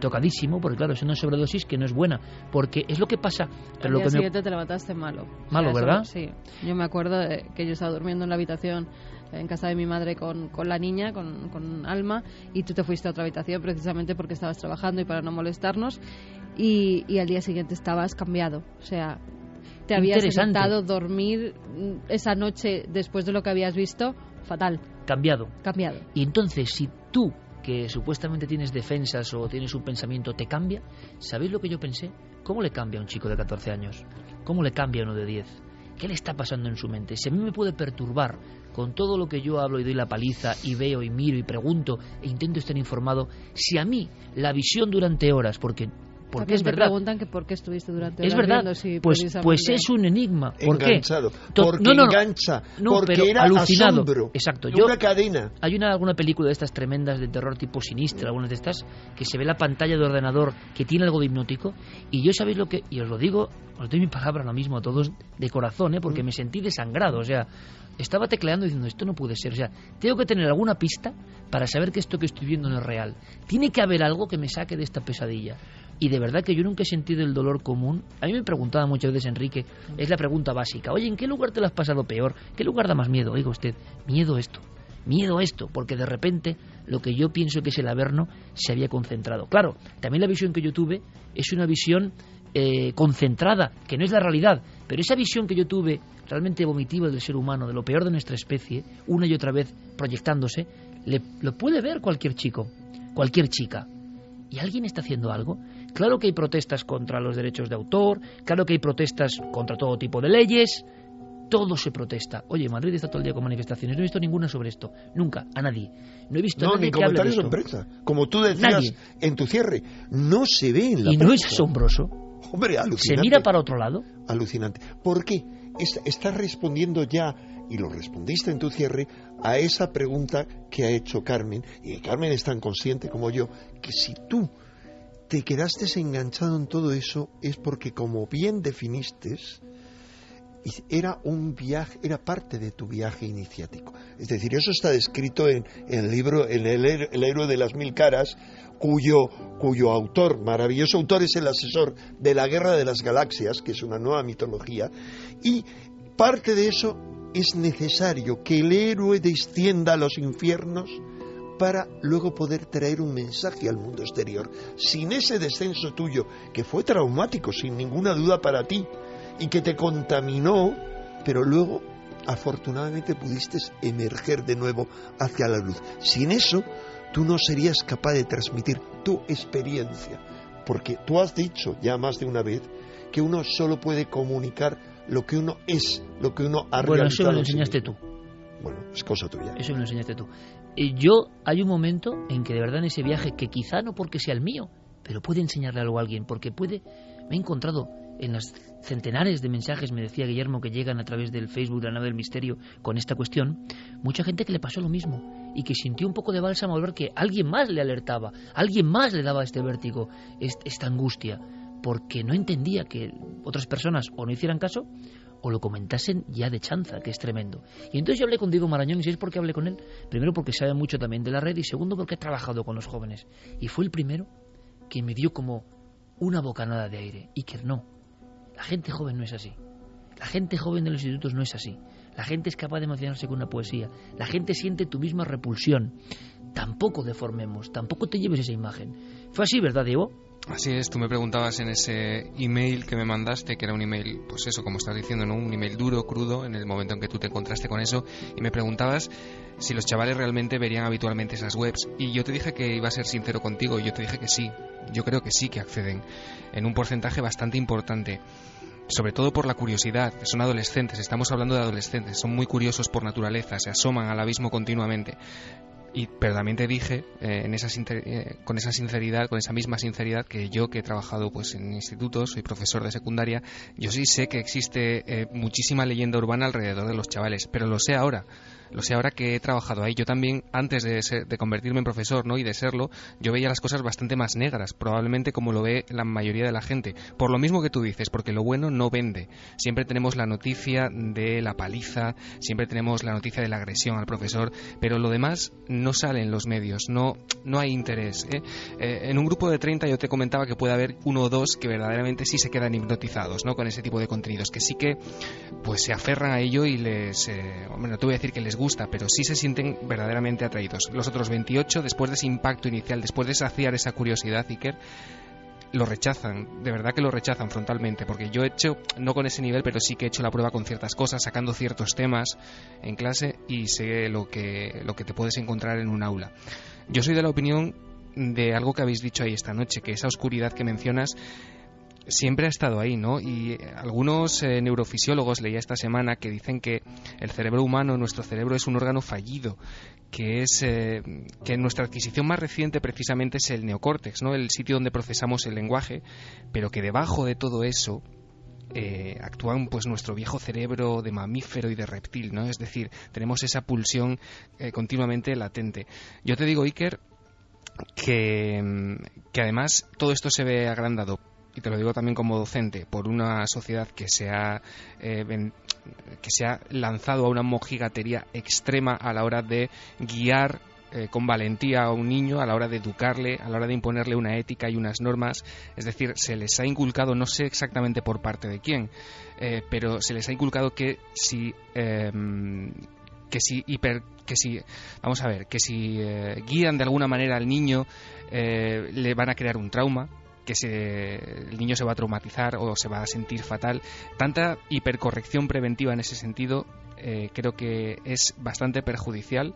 Speaker 1: tocadísimo, porque claro, es una sobredosis que no es buena, porque es lo que pasa. Pero
Speaker 3: el
Speaker 1: lo
Speaker 3: día
Speaker 1: que
Speaker 3: siguiente te levantaste malo.
Speaker 1: Malo, ¿verdad?
Speaker 3: Sí, yo me acuerdo que yo estaba durmiendo en la habitación en casa de mi madre con la niña, con Alma, y tú te fuiste a otra habitación precisamente porque estabas trabajando y para no molestarnos, y al día siguiente estabas cambiado, o sea, te habías intentado dormir esa noche después de lo que habías visto, fatal.
Speaker 1: Cambiado.
Speaker 3: Y
Speaker 1: entonces, si tú, que supuestamente tienes defensas o tienes un pensamiento, te cambia, ¿sabéis lo que yo pensé? ¿Cómo le cambia a un chico de 14 años? ¿Cómo le cambia a uno de 10? ¿Qué le está pasando en su mente? Si a mí me puede perturbar con todo lo que yo hablo y doy la paliza y veo y miro y pregunto e intento estar informado, si a mí la visión durante horas, porque es verdad.
Speaker 3: Te preguntan que por qué estuviste durante horas.
Speaker 1: Es verdad,
Speaker 3: viendo, si
Speaker 1: pues es un enigma. ¿Por
Speaker 4: enganchado,
Speaker 1: qué?
Speaker 4: Porque engancha, porque era
Speaker 1: alucinado.
Speaker 4: Asombro.
Speaker 1: Exacto.
Speaker 4: Una cadena.
Speaker 1: Hay alguna película de estas tremendas de terror tipo Sinistra, algunas de estas, que se ve la pantalla de ordenador que tiene algo de hipnótico, y yo sabéis lo que, y os lo digo, os doy mi palabra lo mismo a todos de corazón, porque me sentí desangrado, o sea, estaba tecleando diciendo, esto no puede ser, o sea, tengo que tener alguna pista para saber que esto que estoy viendo no es real. Tiene que haber algo que me saque de esta pesadilla. Y de verdad que yo nunca he sentido el dolor común. A mí me preguntaba muchas veces, Enrique, es la pregunta básica, oye, ¿en qué lugar te lo has pasado peor? ¿Qué lugar da más miedo? Oiga usted, miedo esto, porque de repente lo que yo pienso que es el Averno se había concentrado. Claro, también la visión que yo tuve es una visión concentrada, que no es la realidad, pero esa visión que yo tuve realmente vomitiva del ser humano, de lo peor de nuestra especie, una y otra vez proyectándose, lo puede ver cualquier chico, cualquier chica. ¿Y alguien está haciendo algo? Claro que hay protestas contra los derechos de autor, claro que hay protestas contra todo tipo de leyes, todo se protesta. Oye, Madrid está todo el día con manifestaciones. No he visto ninguna sobre esto. Nunca. A nadie. No he visto a nadie
Speaker 4: ni
Speaker 1: que hable de
Speaker 4: comentarios
Speaker 1: esto.
Speaker 4: en prensa. Como tú decías en tu cierre. No se ve en la
Speaker 1: ¿Y
Speaker 4: prensa.
Speaker 1: no es asombroso?
Speaker 4: Hombre, alucinante.
Speaker 1: ¿Se mira para otro lado?
Speaker 4: Alucinante. ¿Por qué? Estás respondiendo ya, y lo respondiste en tu cierre, a esa pregunta que ha hecho Carmen. Y Carmen es tan consciente como yo, que si tú te quedaste enganchado en todo eso, es porque, como bien definiste, era un viaje, era parte de tu viaje iniciático. Es decir, eso está descrito en el libro, en el héroe de las 1000 caras, cuyo autor, maravilloso autor, es el asesor de la Guerra de las Galaxias, que es una nueva mitología, y parte de eso es necesario que el héroe descienda a los infiernos para luego poder traer un mensaje al mundo exterior. Sin ese descenso tuyo, que fue traumático, sin ninguna duda para ti, y que te contaminó, pero luego, afortunadamente, pudiste emerger de nuevo hacia la luz. Sin eso, tú no serías capaz de transmitir tu experiencia, porque tú has dicho ya más de una vez que uno solo puede comunicar lo que uno es, lo que uno ha realizado.
Speaker 1: Bueno, eso me lo enseñaste tú.
Speaker 4: Bueno, es cosa tuya.
Speaker 1: Eso me lo enseñaste tú. Hay un momento en que de verdad en ese viaje, que quizá no porque sea el mío, pero puede enseñarle algo a alguien, porque me he encontrado en las centenares de mensajes, me decía Guillermo, que llegan a través del Facebook de la Nave del Misterio con esta cuestión, mucha gente que le pasó lo mismo y que sintió un poco de bálsamo al ver que alguien más le alertaba, alguien más le daba este vértigo, esta angustia, porque no entendía que otras personas o no hicieran caso o lo comentasen ya de chanza, que es tremendo. Y entonces yo hablé con Diego Marañón, y ¿sabes por qué hablé con él? Primero porque sabe mucho también de la red, y segundo porque ha trabajado con los jóvenes. Y fue el primero que me dio como una bocanada de aire. Iker, no. La gente joven no es así. La gente joven de los institutos no es así. La gente es capaz de emocionarse con una poesía. La gente siente tu misma repulsión. Tampoco deformemos, tampoco te lleves esa imagen. Fue así, ¿verdad, Diego?
Speaker 14: Así es, tú me preguntabas en ese email que me mandaste, que era un email, pues eso, como estás diciendo, ¿no? Un email duro, crudo, en el momento en que tú te encontraste con eso, y me preguntabas si los chavales realmente verían habitualmente esas webs, y yo te dije que iba a ser sincero contigo, y yo te dije que sí, yo creo que sí que acceden, en un porcentaje bastante importante. Sobre todo por la curiosidad, son adolescentes, estamos hablando de adolescentes, son muy curiosos por naturaleza, se asoman al abismo continuamente. Pero también te dije con esa sinceridad, con esa misma sinceridad, que yo, que he trabajado pues en institutos, soy profesor de secundaria, yo sí sé que existe muchísima leyenda urbana alrededor de los chavales, pero lo sé ahora que he trabajado ahí. Yo también, antes de convertirme en profesor, ¿no?, y de serlo, yo veía las cosas bastante más negras, probablemente como lo ve la mayoría de la gente, por lo mismo que tú dices, porque lo bueno no vende. Siempre tenemos la noticia de la paliza, siempre tenemos la noticia de la agresión al profesor, pero lo demás no sale en los medios, no hay interés, ¿eh? En un grupo de 30 yo te comentaba que puede haber uno o dos que verdaderamente sí se quedan hipnotizados, ¿no?, con ese tipo de contenidos, que sí que pues se aferran a ello y les no te voy a decir que les gusta, pero sí se sienten verdaderamente atraídos. Los otros 28, después de ese impacto inicial, después de saciar esa curiosidad, Iker, lo rechazan, de verdad que lo rechazan frontalmente, porque yo he hecho, no con ese nivel, pero sí que he hecho la prueba con ciertas cosas, sacando ciertos temas en clase, y sé lo que te puedes encontrar en un aula. Yo soy de la opinión de algo que habéis dicho ahí esta noche, que esa oscuridad que mencionas siempre ha estado ahí, ¿no? Y algunos neurofisiólogos, leía esta semana, que dicen que el cerebro humano, nuestro cerebro, es un órgano fallido, que es que nuestra adquisición más reciente precisamente es el neocórtex, ¿no?, el sitio donde procesamos el lenguaje, pero que debajo de todo eso actúan pues nuestro viejo cerebro de mamífero y de reptil, ¿no? Es decir, tenemos esa pulsión continuamente latente. Yo te digo, Iker, que además todo esto se ve agrandado, y te lo digo también como docente, por una sociedad que se ha lanzado a una mojigatería extrema a la hora de guiar con valentía a un niño, a la hora de educarle, a la hora de imponerle una ética y unas normas. Es decir, se les ha inculcado, no sé exactamente por parte de quién, pero se les ha inculcado que si guían de alguna manera al niño, le van a crear un trauma, el niño se va a traumatizar o se va a sentir fatal. Tanta hipercorrección preventiva en ese sentido creo que es bastante perjudicial,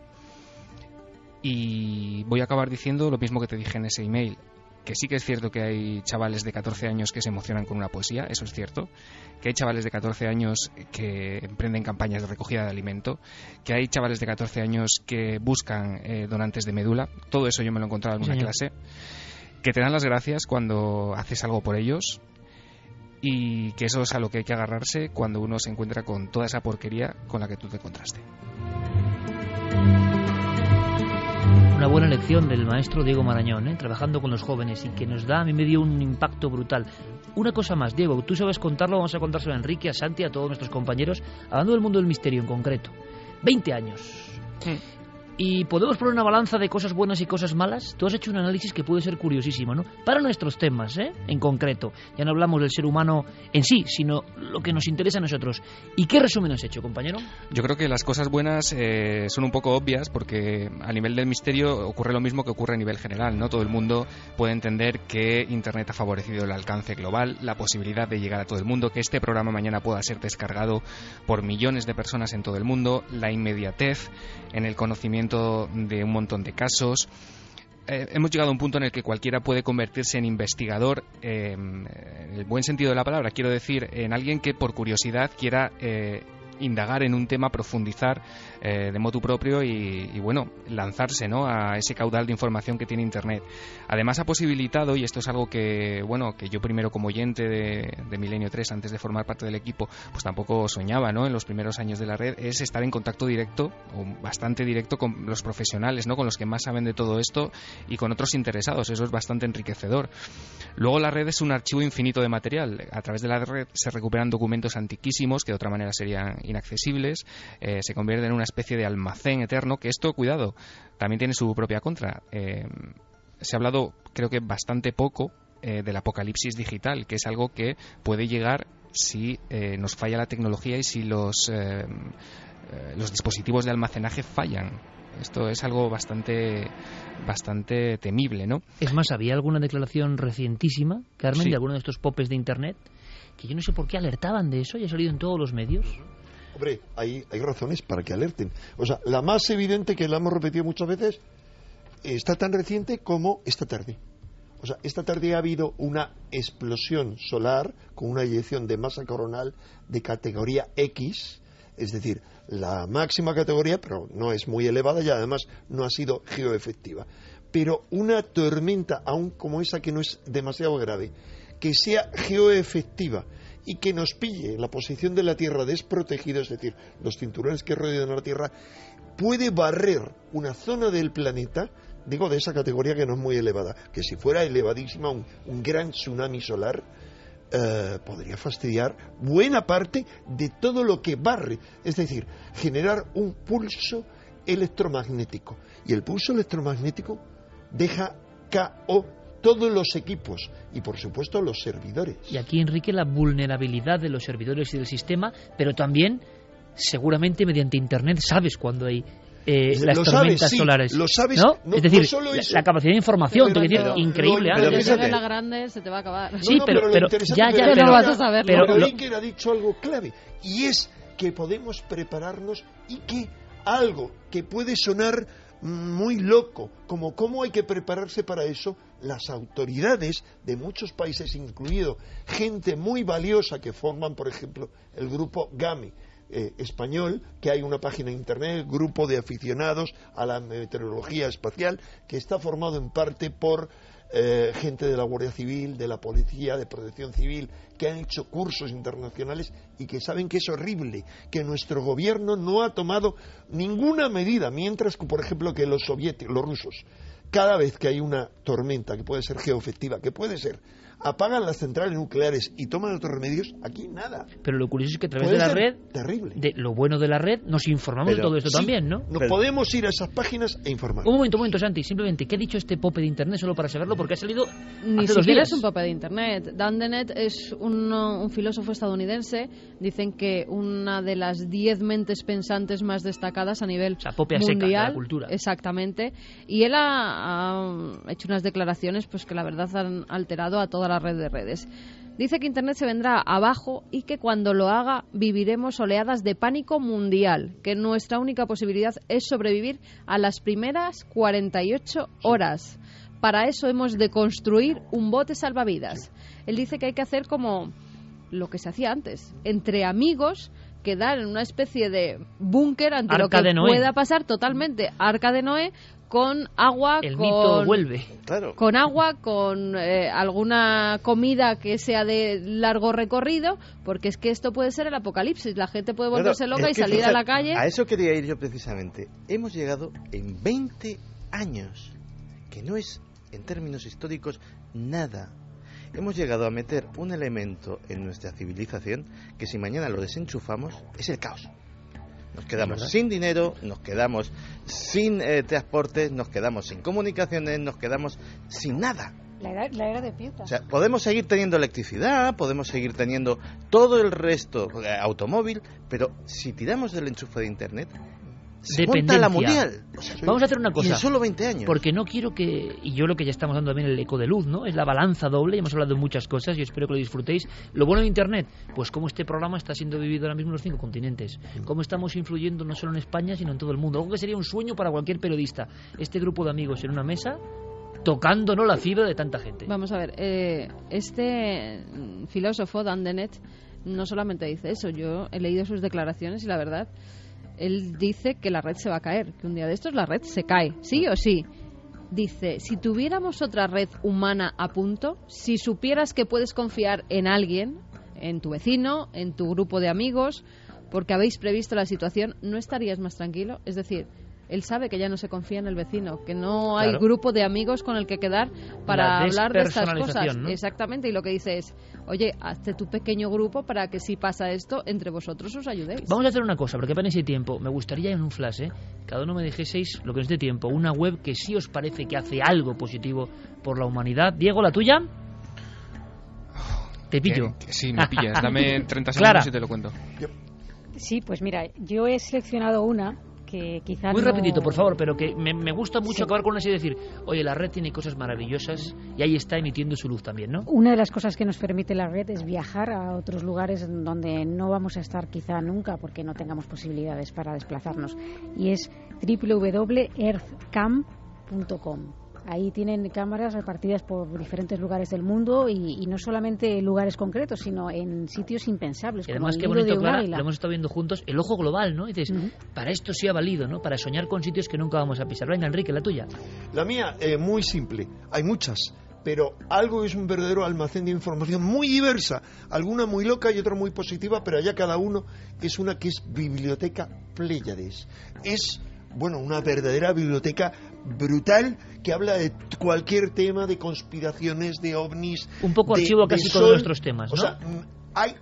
Speaker 14: y voy a acabar diciendo lo mismo que te dije en ese email. que sí que es cierto que hay chavales de 14 años que se emocionan con una poesía, eso es cierto, que hay chavales de 14 años que emprenden campañas de recogida de alimento, que hay chavales de 14 años que buscan donantes de médula, todo eso yo me lo he encontrado en una clase, que te dan las gracias cuando haces algo por ellos, y que eso es a lo que hay que agarrarse cuando uno se encuentra con toda esa porquería con la que tú te encontraste.
Speaker 1: Una buena lección del maestro Diego Marañón, trabajando con los jóvenes, y que nos da, a mí me dio un impacto brutal. Una cosa más, Diego, tú sabes contarlo, vamos a contárselo a Enrique, a Santi, a todos nuestros compañeros, hablando del mundo del misterio en concreto. 20 años. Y podemos poner una balanza de cosas buenas y cosas malas. Tú has hecho un análisis que puede ser curiosísimo, ¿no? Para nuestros temas, en concreto. Ya no hablamos del ser humano en sí, sino lo que nos interesa a nosotros. ¿Y qué resumen has hecho, compañero?
Speaker 14: Yo creo que las cosas buenas son un poco obvias, porque a nivel del misterio ocurre lo mismo que ocurre a nivel general, ¿no? Todo el mundo puede entender que Internet ha favorecido el alcance global, la posibilidad de llegar a todo el mundo, que este programa mañana pueda ser descargado por millones de personas en todo el mundo, la inmediatez en el conocimiento de un montón de casos. Hemos llegado a un punto en el que cualquiera puede convertirse en investigador, en el buen sentido de la palabra, quiero decir, en alguien que por curiosidad quiera indagar en un tema, profundizar de motu propio y bueno, lanzarse, ¿no?, a ese caudal de información que tiene Internet. Además ha posibilitado, y esto es algo que, bueno, que yo primero como oyente de Milenio 3, antes de formar parte del equipo, pues tampoco soñaba, ¿no?, en los primeros años de la red, es estar en contacto directo, o bastante directo, con los profesionales, ¿no?, con los que más saben de todo esto y con otros interesados. Eso es bastante enriquecedor. Luego la red es un archivo infinito de material. A través de la red se recuperan documentos antiquísimos que de otra manera serían inaccesibles, se convierte en una especie de almacén eterno, que esto, cuidado, también tiene su propia contra. Se ha hablado, creo que bastante poco, del apocalipsis digital, que es algo que puede llegar si nos falla la tecnología y si los dispositivos de almacenaje fallan. Esto es algo bastante temible, ¿no? Es más, había alguna declaración recientísima, Carmen, de alguno de estos popes de Internet, que yo no sé por qué alertaban de eso y ha salido en todos los medios.
Speaker 4: Hombre, hay razones para que alerten. O sea, la más evidente, que la hemos repetido muchas veces, está tan reciente como esta tarde. O sea, esta tarde ha habido una explosión solar con una eyección de masa coronal de categoría X, es decir, la máxima categoría, pero no es muy elevada y además no ha sido geoefectiva. Pero una tormenta, aún como esa, que no es demasiado grave, que sea geoefectiva y que nos pille la posición de la Tierra desprotegida, es decir, los cinturones que rodean a la Tierra, puede barrer una zona del planeta, digo, de esa categoría que no es muy elevada, que si fuera elevadísima, un gran tsunami solar, podría fastidiar buena parte de todo lo que barre, es decir, generar un pulso electromagnético. Y el pulso electromagnético deja KO todos los equipos y, por supuesto, los servidores.
Speaker 1: Y aquí, Enrique, la vulnerabilidad de los servidores y del sistema, pero también, seguramente, mediante Internet sabes cuando hay las tormentas solares.
Speaker 4: Lo sabes,
Speaker 1: ¿no?
Speaker 4: No,
Speaker 1: es decir,
Speaker 4: no solo eso,
Speaker 1: la capacidad de información, te quiero decir, increíble.
Speaker 3: Pero fíjate, la grande se te va a acabar.
Speaker 1: Sí, pero
Speaker 3: no vas a saberlo.
Speaker 4: Pero Iker ha dicho algo clave, y es que podemos prepararnos, y que algo que puede sonar muy loco, como cómo hay que prepararse para eso, las autoridades de muchos países, incluido gente muy valiosa que forman, por ejemplo, el grupo GAMI español, que hay una página de internet, grupo de aficionados a la meteorología espacial, que está formado en parte por gente de la Guardia Civil, de la Policía, de Protección Civil, que han hecho cursos internacionales y que saben que es horrible, que nuestro gobierno no ha tomado ninguna medida, mientras que, por ejemplo, que los rusos, cada vez que hay una tormenta, que puede ser geoefectiva, que puede ser, apagan las centrales nucleares y toman otros remedios, aquí nada.
Speaker 1: Pero lo curioso es que a través de la red,
Speaker 4: terrible.
Speaker 1: De lo bueno de la red, nos informamos de todo esto también, ¿no?
Speaker 4: Podemos ir a esas páginas e informar.
Speaker 1: Un momento, Santi, simplemente, ¿qué ha dicho este pope de Internet, solo para saberlo? Porque ha salido
Speaker 3: Ni
Speaker 1: hace 2
Speaker 3: siquiera
Speaker 1: días.
Speaker 3: Es un pope de Internet. Dan Dennett es un filósofo estadounidense. Dicen que una de las 10 mentes pensantes más destacadas a nivel
Speaker 1: pope a seca,
Speaker 3: mundial.
Speaker 1: de la cultura.
Speaker 3: Exactamente. Y él ha hecho unas declaraciones pues que la verdad han alterado a toda la red de redes. Dice que Internet se vendrá abajo y que cuando lo haga viviremos oleadas de pánico mundial, que nuestra única posibilidad es sobrevivir a las primeras 48 horas. para eso hemos de construir un bote salvavidas. Él dice que hay que hacer como lo que se hacía antes, entre amigos, quedar en una especie de búnker ante lo que pueda pasar, totalmente Arca de Noé, con agua,
Speaker 1: el mito vuelve.
Speaker 4: Claro.
Speaker 3: Con agua, con alguna comida que sea de largo recorrido, porque es que esto puede ser el apocalipsis, la gente puede volverse loca y salir a la calle.
Speaker 5: A eso quería ir yo precisamente. Hemos llegado en 20 años, que no es en términos históricos nada. Hemos llegado a meter un elemento en nuestra civilización que si mañana lo desenchufamos es el caos. Nos quedamos sin dinero, nos quedamos sin transportes, nos quedamos sin comunicaciones, nos quedamos sin nada.
Speaker 12: La era de piedra.
Speaker 5: O sea, podemos seguir teniendo electricidad, podemos seguir teniendo todo el resto, automóvil, pero si tiramos del enchufe de Internet, se monta la mundial. O sea,
Speaker 1: vamos a hacer una cosa.
Speaker 5: Y en solo 20 años.
Speaker 1: Porque no quiero que... Y yo lo que ya estamos dando también el eco de luz, ¿no? Es la balanza doble. Hemos hablado de muchas cosas y espero que lo disfrutéis. Lo bueno de Internet, pues cómo este programa está siendo vivido ahora mismo en los 5 continentes. Cómo estamos influyendo no solo en España, sino en todo el mundo. Algo que sería un sueño para cualquier periodista. Este grupo de amigos en una mesa, tocándonos la fibra de tanta gente.
Speaker 3: Vamos a ver, este filósofo, Dan Dennett, no solamente dice eso. Yo he leído sus declaraciones y la verdad... Él dice que la red se va a caer, que un día de estos la red se cae, sí o sí. Dice, si tuviéramos otra red humana a punto, si supieras que puedes confiar en alguien, en tu vecino, en tu grupo de amigos, porque habéis previsto la situación, ¿no estarías más tranquilo? Es decir, él sabe que ya no se confía en el vecino, que no hay grupo de amigos con el que quedar para hablar de estas cosas. ¿No? Exactamente, y lo que dice es, oye, hazte tu pequeño grupo para que si pasa esto, entre vosotros os ayudéis.
Speaker 1: Vamos a hacer una cosa, porque apenas hay tiempo. Me gustaría en un flash, cada uno me dejéis lo que os dé tiempo, una web que sí os parece que hace algo positivo por la humanidad. Diego, ¿la tuya? ¿Te pillo?
Speaker 14: Sí, me pillas. Dame 30 segundos y te lo cuento.
Speaker 12: Sí, pues mira, yo he seleccionado una que quizá
Speaker 1: muy rapidito, por favor, pero que me gusta mucho acabar con una y decir, oye, la red tiene cosas maravillosas y ahí está emitiendo su luz también, ¿no?
Speaker 12: Una de las cosas que nos permite la red es viajar a otros lugares donde no vamos a estar quizá nunca porque no tengamos posibilidades para desplazarnos, y es www.earthcam.com. Ahí tienen cámaras repartidas por diferentes lugares del mundo y no solamente lugares concretos, sino en sitios impensables.
Speaker 1: Y además, qué bonito, Clara, lo hemos estado viendo juntos, el ojo global, ¿no? Y dices, para esto sí ha valido, ¿no? Para soñar con sitios que nunca vamos a pisar. Venga, Enrique, la tuya.
Speaker 4: La mía, muy simple. Hay muchas, pero algo es un verdadero almacén de información muy diversa. Alguna muy loca y otra muy positiva, pero allá cada uno es una que es Biblioteca Pléyades. Es... bueno, una verdadera biblioteca brutal que habla de cualquier tema, de conspiraciones, de ovnis.
Speaker 1: Un poco archivo casi con nuestros temas, ¿no?
Speaker 4: O sea, hay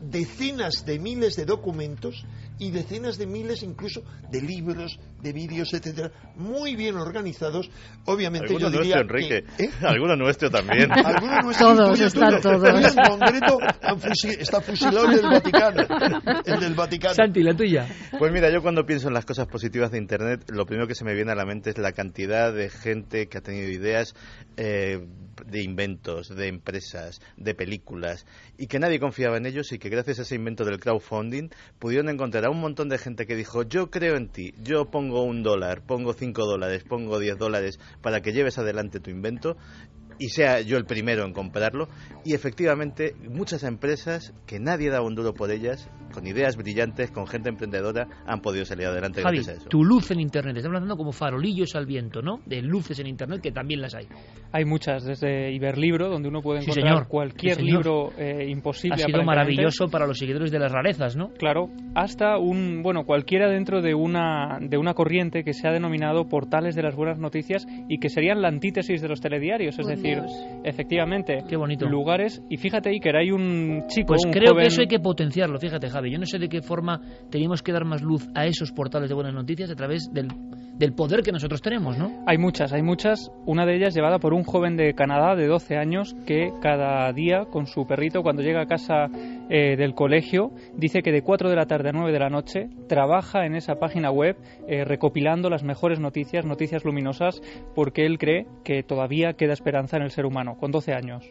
Speaker 4: decenas de miles de documentos y decenas de miles incluso de libros, de vídeos, etcétera, muy bien organizados. Obviamente
Speaker 5: alguno
Speaker 4: yo diría
Speaker 5: nuestro, Enrique. Alguno nuestro también.
Speaker 4: Alguno nuestro,
Speaker 12: todos, están todos.
Speaker 4: En concreto está fusilado el del Vaticano. El del Vaticano.
Speaker 1: Santi, la tuya.
Speaker 5: Pues mira, yo cuando pienso en las cosas positivas de Internet, lo primero que se me viene a la mente es la cantidad de gente que ha tenido ideas de inventos, de empresas, de películas, y que nadie confiaba en ellos, y que gracias a ese invento del crowdfunding pudieron encontrar a un montón de gente que dijo, yo creo en ti, yo pongo $1, pongo $5, pongo $10 para que lleves adelante tu invento y sea yo el primero en comprarlo. Y efectivamente muchas empresas que nadie daba un duro por ellas, con ideas brillantes, con gente emprendedora, han podido salir adelante.
Speaker 1: Javi,
Speaker 5: gracias a eso.
Speaker 1: Tu luz en Internet, estamos hablando como farolillos al viento, ¿no? De luces en Internet, que también las hay.
Speaker 13: Hay muchas, desde Iberlibro, donde uno puede encontrar cualquier libro imposible.
Speaker 1: Ha sido maravilloso para los seguidores de las rarezas, ¿no?
Speaker 13: Claro, hasta cualquiera dentro de una corriente que se ha denominado portales de las buenas noticias y que serían la antítesis de los telediarios, es decir, efectivamente,
Speaker 1: qué bonito.
Speaker 13: Lugares, y fíjate, Iker, hay un chico,
Speaker 1: pues
Speaker 13: un
Speaker 1: creo
Speaker 13: joven...
Speaker 1: que eso hay que potenciarlo, fíjate, Javi, yo no sé de qué forma tenemos que dar más luz a esos portales de buenas noticias a través del poder que nosotros tenemos, ¿no?
Speaker 13: Hay muchas, una de ellas llevada por un joven de Canadá de 12 años que cada día con su perrito, cuando llega a casa del colegio, dice que de 4 de la tarde a 9 de la noche trabaja en esa página web recopilando las mejores noticias luminosas, porque él cree que todavía queda esperanza en el ser humano, con 12 años.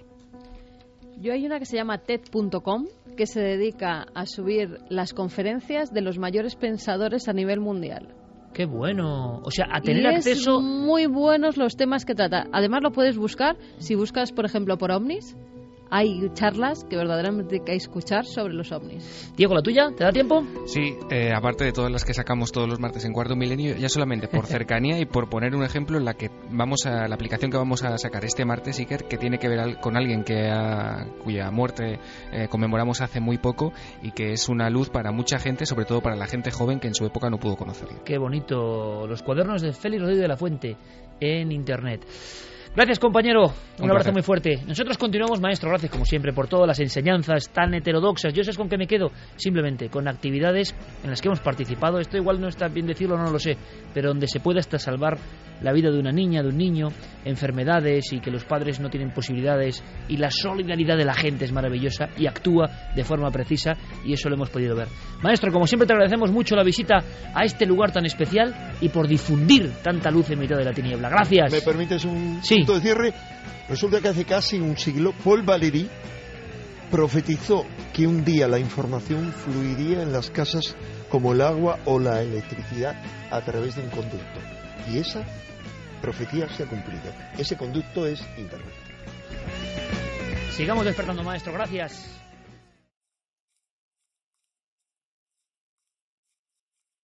Speaker 3: Yo hay una que se llama TED.com, que se dedica a subir las conferencias de los mayores pensadores a nivel mundial.
Speaker 1: Qué bueno. O sea, a tener
Speaker 3: y
Speaker 1: acceso...
Speaker 3: es muy buenos los temas que trata. Además lo puedes buscar, si buscas, por ejemplo, por ovnis, hay charlas que verdaderamente hay que escuchar sobre los ovnis.
Speaker 1: Diego, ¿la tuya? ¿Te da tiempo?
Speaker 14: Sí, aparte de todas las que sacamos todos los martes en Cuarto Milenio, ya solamente por cercanía y por poner un ejemplo, la aplicación que vamos a sacar este martes, Iker, que tiene que ver con alguien cuya muerte conmemoramos hace muy poco y que es una luz para mucha gente, sobre todo para la gente joven que en su época no pudo conocerlo.
Speaker 1: Qué bonito. Los cuadernos de Félix Rodríguez de la Fuente en Internet. Gracias, compañero. Un abrazo muy fuerte. Nosotros continuamos, maestro. Gracias, como siempre, por todas las enseñanzas tan heterodoxas. Yo sé con qué me quedo. Simplemente con actividades en las que hemos participado. Esto igual no está bien decirlo, no lo sé. Pero donde se puede hasta salvar la vida de una niña, de un niño, enfermedades y que los padres no tienen posibilidades. Y la solidaridad de la gente es maravillosa y actúa de forma precisa. Y eso lo hemos podido ver. Maestro, como siempre, te agradecemos mucho la visita a este lugar tan especial y por difundir tanta luz en mitad de la tiniebla. Gracias.
Speaker 4: ¿Me permites un...
Speaker 1: Sí.
Speaker 4: De cierre? Resulta que hace casi un siglo Paul Valéry profetizó que un día la información fluiría en las casas como el agua o la electricidad a través de un conducto, y esa profecía se ha cumplido. Ese conducto es Internet.
Speaker 1: Sigamos despertando, maestro. Gracias.